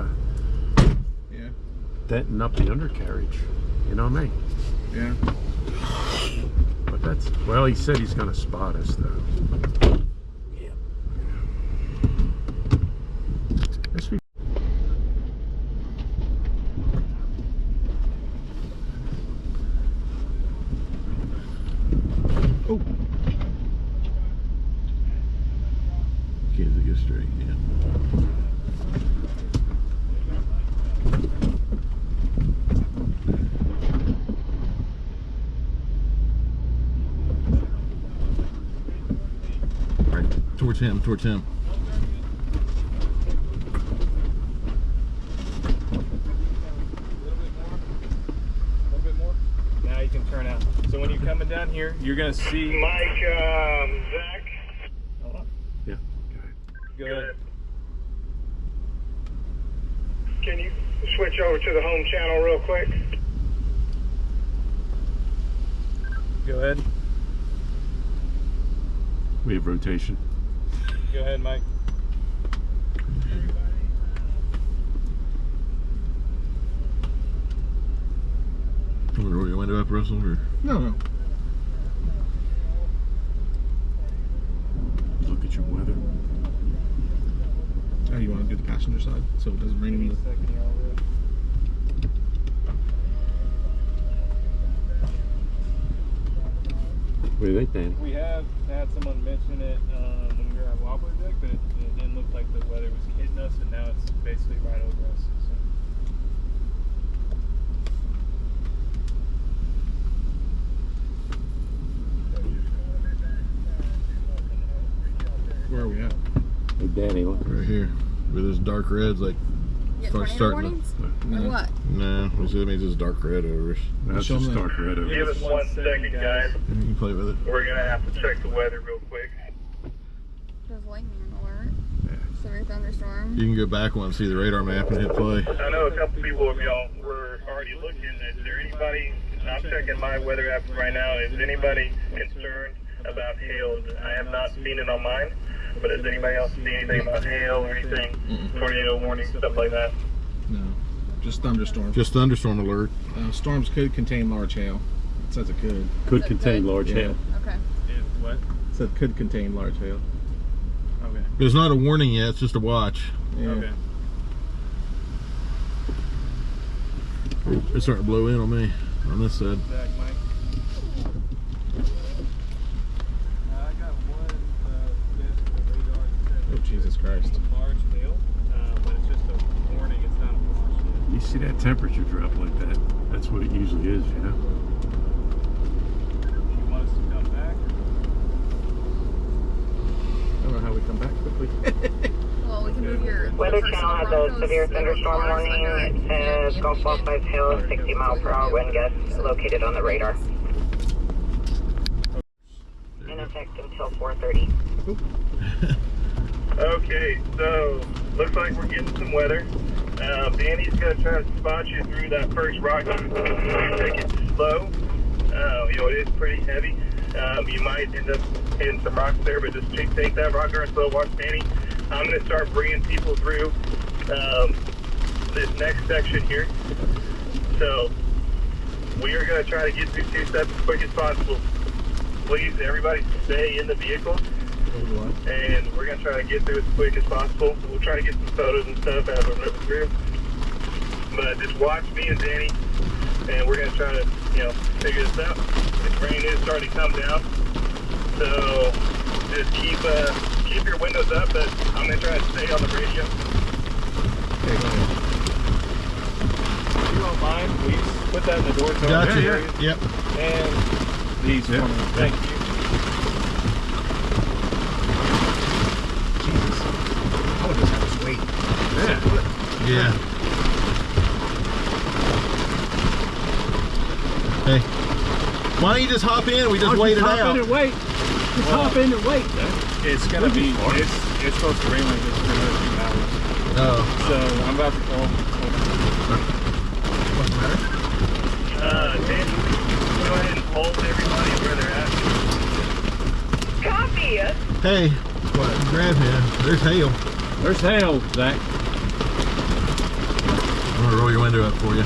Yeah. denting up the undercarriage. You know what I mean? Yeah. But that's, well, he said he's going to spot us, though. Yeah. Guess we... Oh. Can't get straight, yeah. Towards him, towards him. Now you can turn out. So when you're coming down here, you're gonna see. Mike, Zach. Hold on. Yeah. Go ahead. Can you switch over to the home channel real quick? Go ahead. We have rotation. Go ahead, Mike. You want to roll your window up, Russell? Or? No. Look at your weather. Oh, you want to do the passenger side so it doesn't rain in the... Second here, I'll roll. What do you think, Danny? We have had someone mention it when we were at Wobbler Deck, but it didn't look like the weather was hitting us, and now it's basically right over us. So. Where are we at? Hey, Danny, look. Right here. With this dark red's like starts starting to... Or what? No, that means it's dark red over us. That's Show just them. dark red over. Give us 1 second, guys. You can play with it. We're gonna have to check the weather real quick. There's lightning alert. Severe thunderstorm. You can go back one, see the radar map, and hit play. I know a couple people of y'all were already looking. Is there anybody? I'm checking my weather app right now. Is anybody concerned about hail. I have not seen it on mine, but has anybody else seen anything about hail or anything? Tornado warning, stuff like that? No, just thunderstorms. Just thunderstorm alert. Storms could contain large hail. It says it could. Could contain large Yeah. hail. Okay. What? It said could contain large hail. Okay. There's not a warning yet, it's just a watch. Yeah. Okay. It's starting to blow in on me, on this side. Zach, Mike. I got one disc of radar that says Oh, Jesus Christ. large hail, but it's just a warning. It's not a force yet. You see that temperature drop like that? That's what it usually is, you know? If you want us to come back, I don't know how we come back quickly. Well, we can move your Weather personal Channel has a Broncos severe that are thunderstorm cars warning. under It says Gulf Ball size hail, 60 mile per hour wind gusts located on the radar. In effect until 4:30. Okay, so looks like we're getting some weather. Danny's gonna try to spot you through that first rock. Take it slow. You know, it is pretty heavy. You might end up hitting some rocks there, but just take that rocker slow. Watch Danny. I'm gonna start bringing people through this next section here. So we are gonna try to get through two steps as quick as possible. Please, everybody, stay in the vehicle. And we're going to try to get through as quick as possible. We'll try to get some photos and stuff as we're moving through. But just watch me and Danny, and we're going to try to, figure this out. The rain is starting to come down. So just keep your windows up, but I'm going to try to stay on the radio. Okay, go ahead. if you don't mind, please put that in the door. Gotcha. Yeah. Yep. And these for me. Thank you. Jesus. I would just have to wait. Yeah. Hey, why don't you just hop in and we just wait it out? Hop in and wait. Just hop in and wait. It's gonna be. It's supposed to rain like this for another 2 hours. Oh. So I'm about to call. What's the matter? Danny, go ahead and hold everybody where they're at. Copy! Hey, what? Grab him. There's hail. There's hail, Zach. I'm gonna roll your window up for you.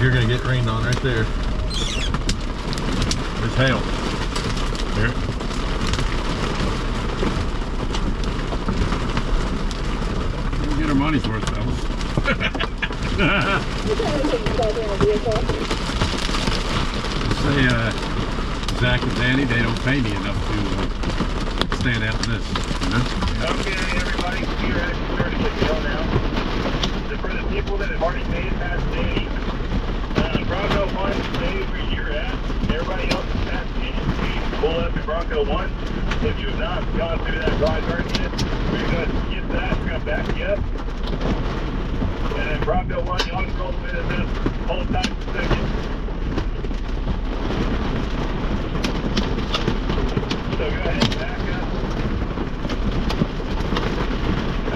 You're gonna get rained on right there. There's hail. There. We'll get our money's worth, fellas. Say, Zach and Danny, they don't pay me enough to stand out in this, you know? Okay, everybody, we're actually starting to get down now. So for the people that have already made it past Danny, Bronco 1, stay where you're at. Everybody else is past Danny. Please pull up at Bronco 1. If you have not gone through that dry garden yet, we're going to skip that. We're going to back you up. And then Bronco 1, you want to roll with us up. Hold tight for a second. So go ahead and back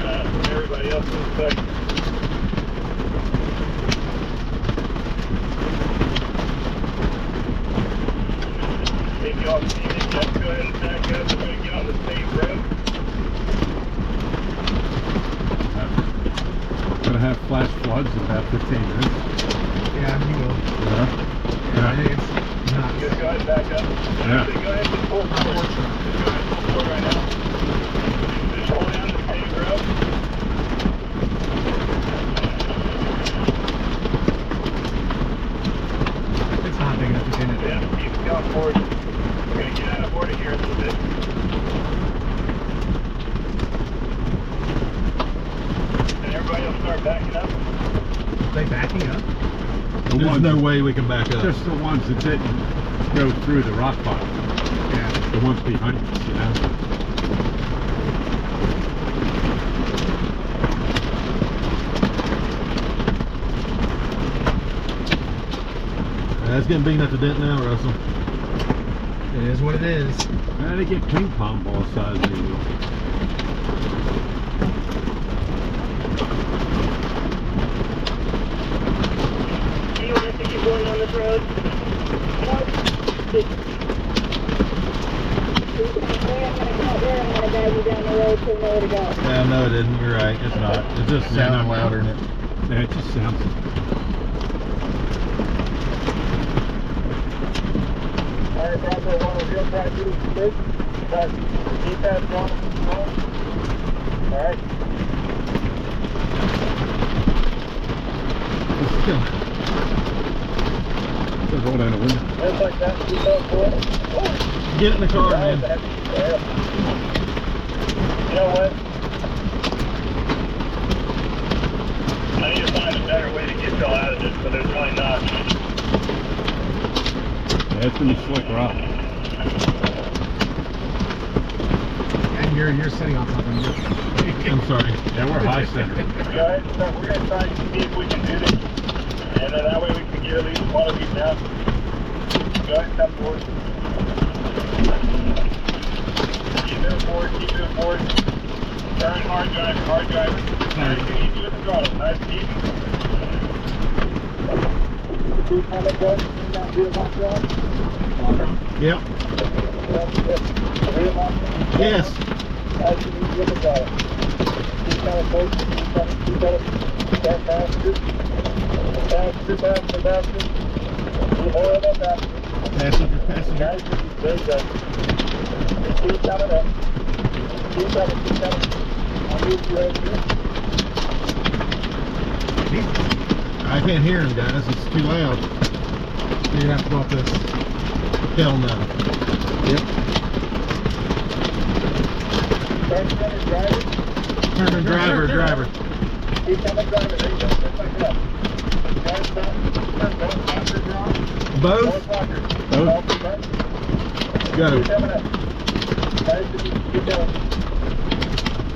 up. Everybody else in a second. If y'all see it, just go ahead and back up. We're going to get on the same road. Gonna have flash floods in about 15 minutes. Yeah, you will. Yeah. It's not. Just go ahead and back up. Yeah. Actually, go ahead and pull forward. Just go ahead and pull forward right now. Just hold down the same road. It's not big enough to get in it. Yeah, keep going forward. We're going to get out of order here a little bit. And everybody will start backing up. Are they backing up? There's no way we can back up. Just the ones that didn't go through the rock pile. Yeah. The ones behind us, you know? That's getting big enough to dent now, Russell. It is what it is. Now they get ping pong ball size maybe. Do you want us to keep going on this road? drive you down the road so you know where to go. Yeah, no, it didn't. You're right. It's not. It just sounded louder than it. Yeah, it just sounds. Alright, Bronco 1, we'll try to do this. But keep that going. Alright. Roll down the window. Just like that, keep that forward. Get in the car, man. Yeah. You know what? I need to find a better way to get y'all out of this, but there's really not. Yeah, it's pretty slick rock. And you're sitting on something. I'm sorry. Yeah, we're high center. Guys, so we're going to try and see if we can do this. And then that way we can get at least one of these down. Go ahead and come forward. Keep moving forward, keep moving forward. Turn hard driver, hard driver. Nice and easy with the throttle, nice and easy. Keep coming, go. Not do it off road. Yep. Yes. Nice and easy with the throttle. Keep coming, folks. Keep coming, keep coming. Start faster. Faster, faster, faster. Keep more of that faster. Passenger. Nice and easy. There you go. Keep coming up. Keep coming, keep coming. I'll move you right here. I can't hear him, guys. It's too loud. You're gonna have to go up this. Hell no. Yep. Turn center, driver. Turn driver. Keep coming, driver. There you go. Just like that. Guys, stop. Turn both blockers wrong. Both? Both blockers. Both? Got Keep it. coming up. Nice and easy. Keep going.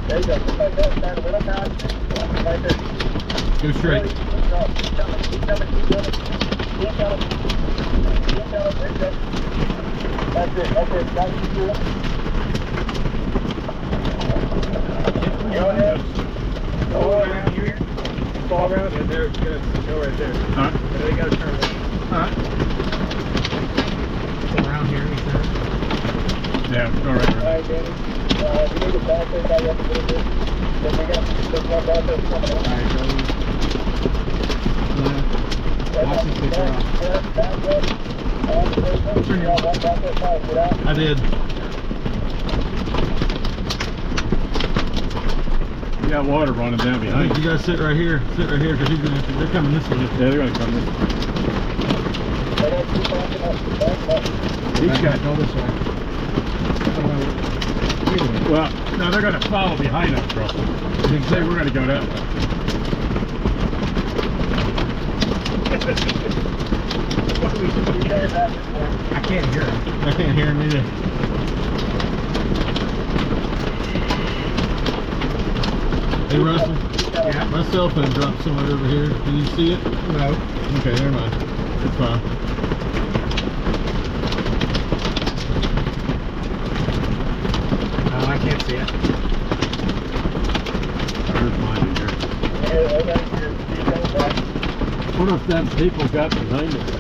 There you go. Just like that. Start a little notch. Right there. Go straight. Keep coming, keep coming, keep coming. Keep coming. Keep coming. There you go. That's it. That's it. Now keep doing it. Go ahead. Go around here. Go around. And there, it's gonna go right there. Alright. And then you gotta turn left. Alright. So around here, you turn. Yeah, go right. Alright, Danny. We need to back this guy up a little bit. Then we got this one back there coming up. Alright, go. Watch this big rock. Turn your one back there, fine. Get out. I did. You got water running down I behind think you guys sit right here. Sit right here because he's gonna have to, they're coming this way. Yeah, they're gonna come this way. These guys go this way. Well, no, they're gonna follow behind us, bro. They say we're gonna go that way. I can't hear him. I can't hear him either. Hey Russell, Yeah. my cell phone dropped somewhere over here. Can you see it? No. Okay, never mind. It's fine. No, I can't see it. There's mine in here. I wonder if them people got behind us.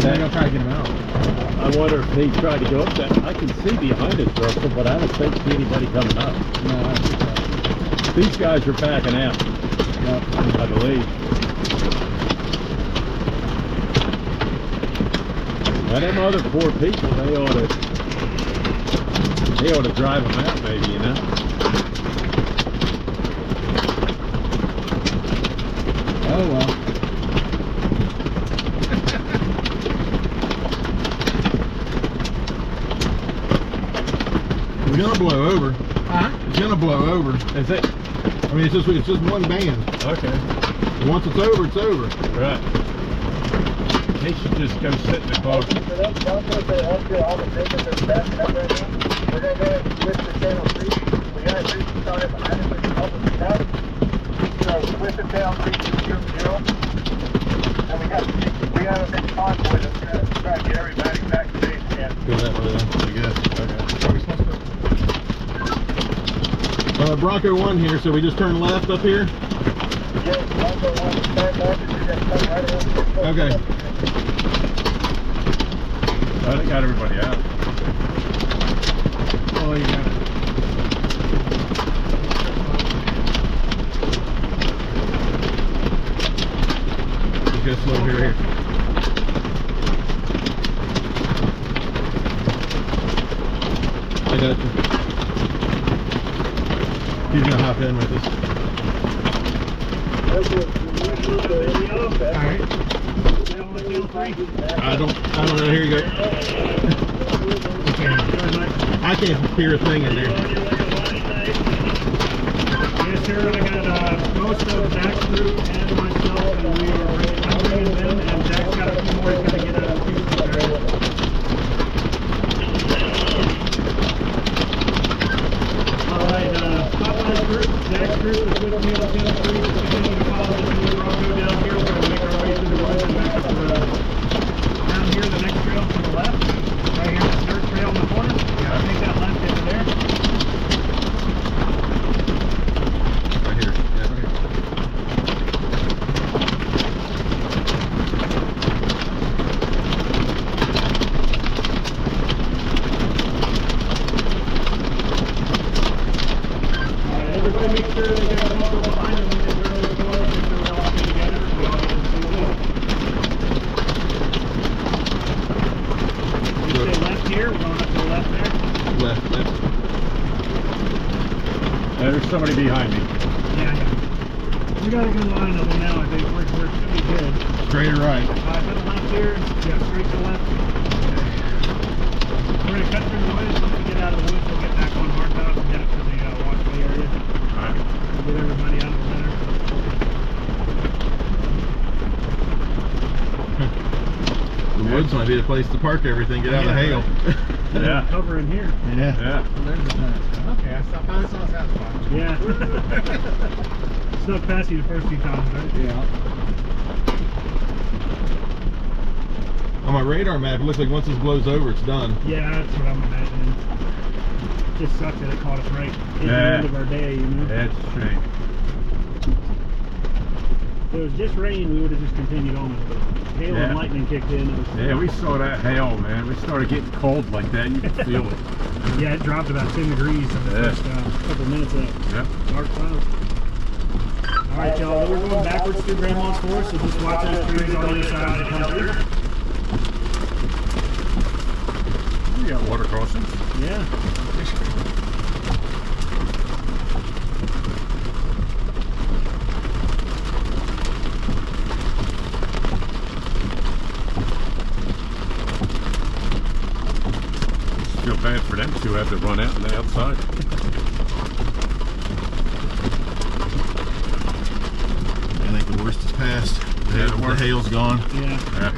They're gonna try to get him out. I wonder if they tried to go up that. I can see behind us, Russell, but I don't think see anybody coming up. No, I don't think so. These guys are backing out, Yep. I believe. Now them other poor people, they ought to drive them out, maybe, you know. Oh well. It's gonna blow over. Uh-huh. It's gonna blow over. Is it? I mean, it's just one band. Okay. Once it's over, it's over. Right. They should just go sit in the car. For those Broncos that help you all the business that's backing up right now, we're going to go ahead and switch to channel 3. We got a 3 started behind us that can help us out. So switch to channel 3 to 0. And we got a big convoy that's going to try to get everybody back to base again. Go that way then. I guess. Okay. Bronco 1 here, so we just turn left up here? Yes, Bronco 1, start left, and you're going to come right over. Okay. Oh, they got everybody out. Oh, you got it. Just go slow here. I got you. He's gonna hop in with us. Alright. I don't know. Here you go. I can't hear a thing in there. Yes, sir. I got most of Zach's group and myself, and we are bringing them, and Zach's got a few more he's got to get out of Houston area. Alright, Popeye's group, Zach's group is with me on 10th Street. We're continuing to follow this new Bronco down here. We're going to make our way through the woods and back up down here, the next trail to the left. Right here, the dirt trail in the corner. Yeah, take that left into there. Right here. Yeah, right here. Everybody make sure they got a motor behind them when they're going, make sure we all stay together, we all get in the same way. You stay left here, we're going up to the left there. Left, left. There's somebody behind me. Yeah. We got a good line of them now, I think we're should be good. Straight or right? To the left here, yeah, straight to the left. We're going to cut through the woods, once we get out of the woods, we'll get back on Hardtop and head up to the walkway area. Alright. Get everybody out of the winter. The woods might be the place to park everything, get out of the hail. Yeah. Cover in here. Yeah. Yeah. Well, there's the nice. Okay, I finally saw that spot. Yeah. Snuck past you the first few times, right? Yeah. On my radar map, it looks like once this blows over, it's done. Yeah, that's what I'm imagining. Just sucked that it caught us right at the end of our day, you know? That's a shame. If it was just rain, we would have just continued on. But hail Yeah. and lightning kicked in. It was, Yeah, we saw that hail, man. We started getting cold like that. You could feel it. yeah, it dropped about 10 degrees in the Yeah. first couple minutes of Yep. dark clouds. All right, y'all, we're going backwards through Grandma's Forest, so just watch those trees on either side as they come through. We got water crossings. Yeah. Feel bad for them two have to run out on the outside. I think the worst is past. Yeah, The hail's gone. Yeah. Yeah.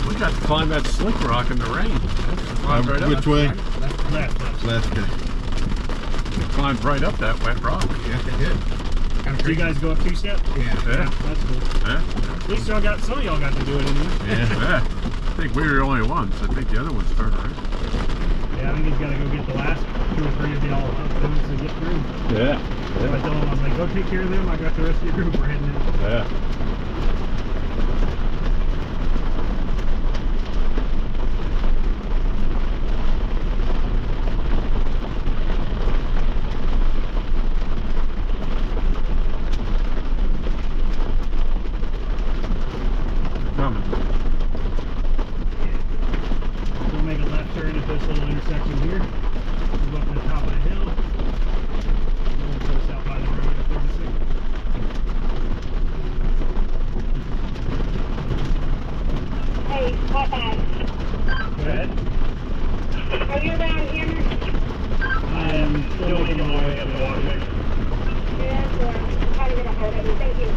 We got to climb that slick rock in the rain. Climbed right Which up. way? Left. Left. Okay. We climbed right up that wet rock. Yeah, they did. Did you guys go up 2-step? Yeah. Yeah. That's cool. Yeah. At least some of y'all got to do it anyway. Yeah. Yeah. I think we were the only ones. I think the other ones turned around. Yeah, I think he's got to go get the last 2 or 3 of y'all up those to get through. Yeah. So I told him, I was like, go take care of them. I got the rest of your group. We're heading in. Yeah. Coming. We'll make a left turn at this little intersection here. Go up to the top of the hill. And then put us out by the road at 36. Hey, Popeye, Go ahead. are you around here? I am still making my way up the walkway. Yeah, sure. I'm trying to get a hold of you. Thank you.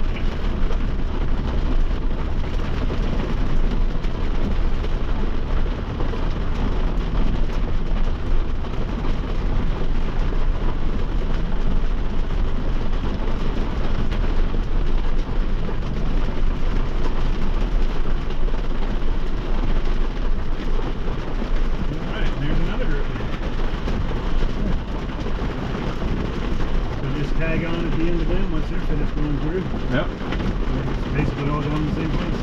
tag on at the end of them once they're finished going through. Yep. It's basically all going in the same place.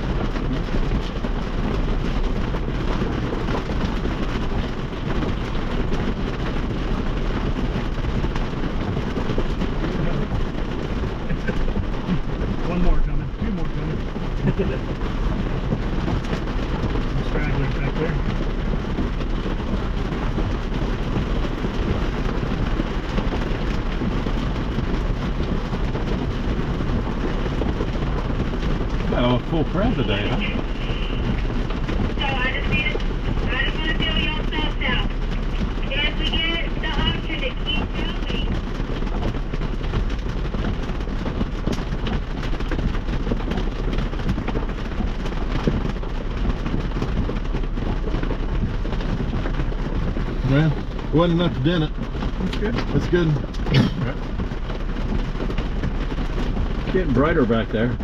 One more coming, two more coming. Some stragglers back there. Got a full crowd today, huh? So I just want to feel y'all thoughts out. If we get the option to keep going, Well, it wasn't enough to dent it. That's good. That's good. Getting brighter back there.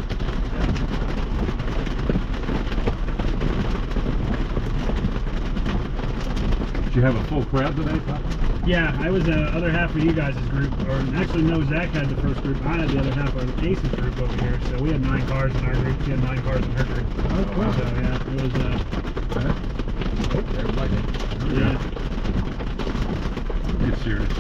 Did you have a full crowd today, Papa? Yeah, I was the other half of you guys' group, or actually no, Zach had the first group. I had the other half of Ace's group over here. So we had 9 cars in our group. She had 9 cars in her group. Oh, cool. So yeah, it was Everybody. yeah. Get serious.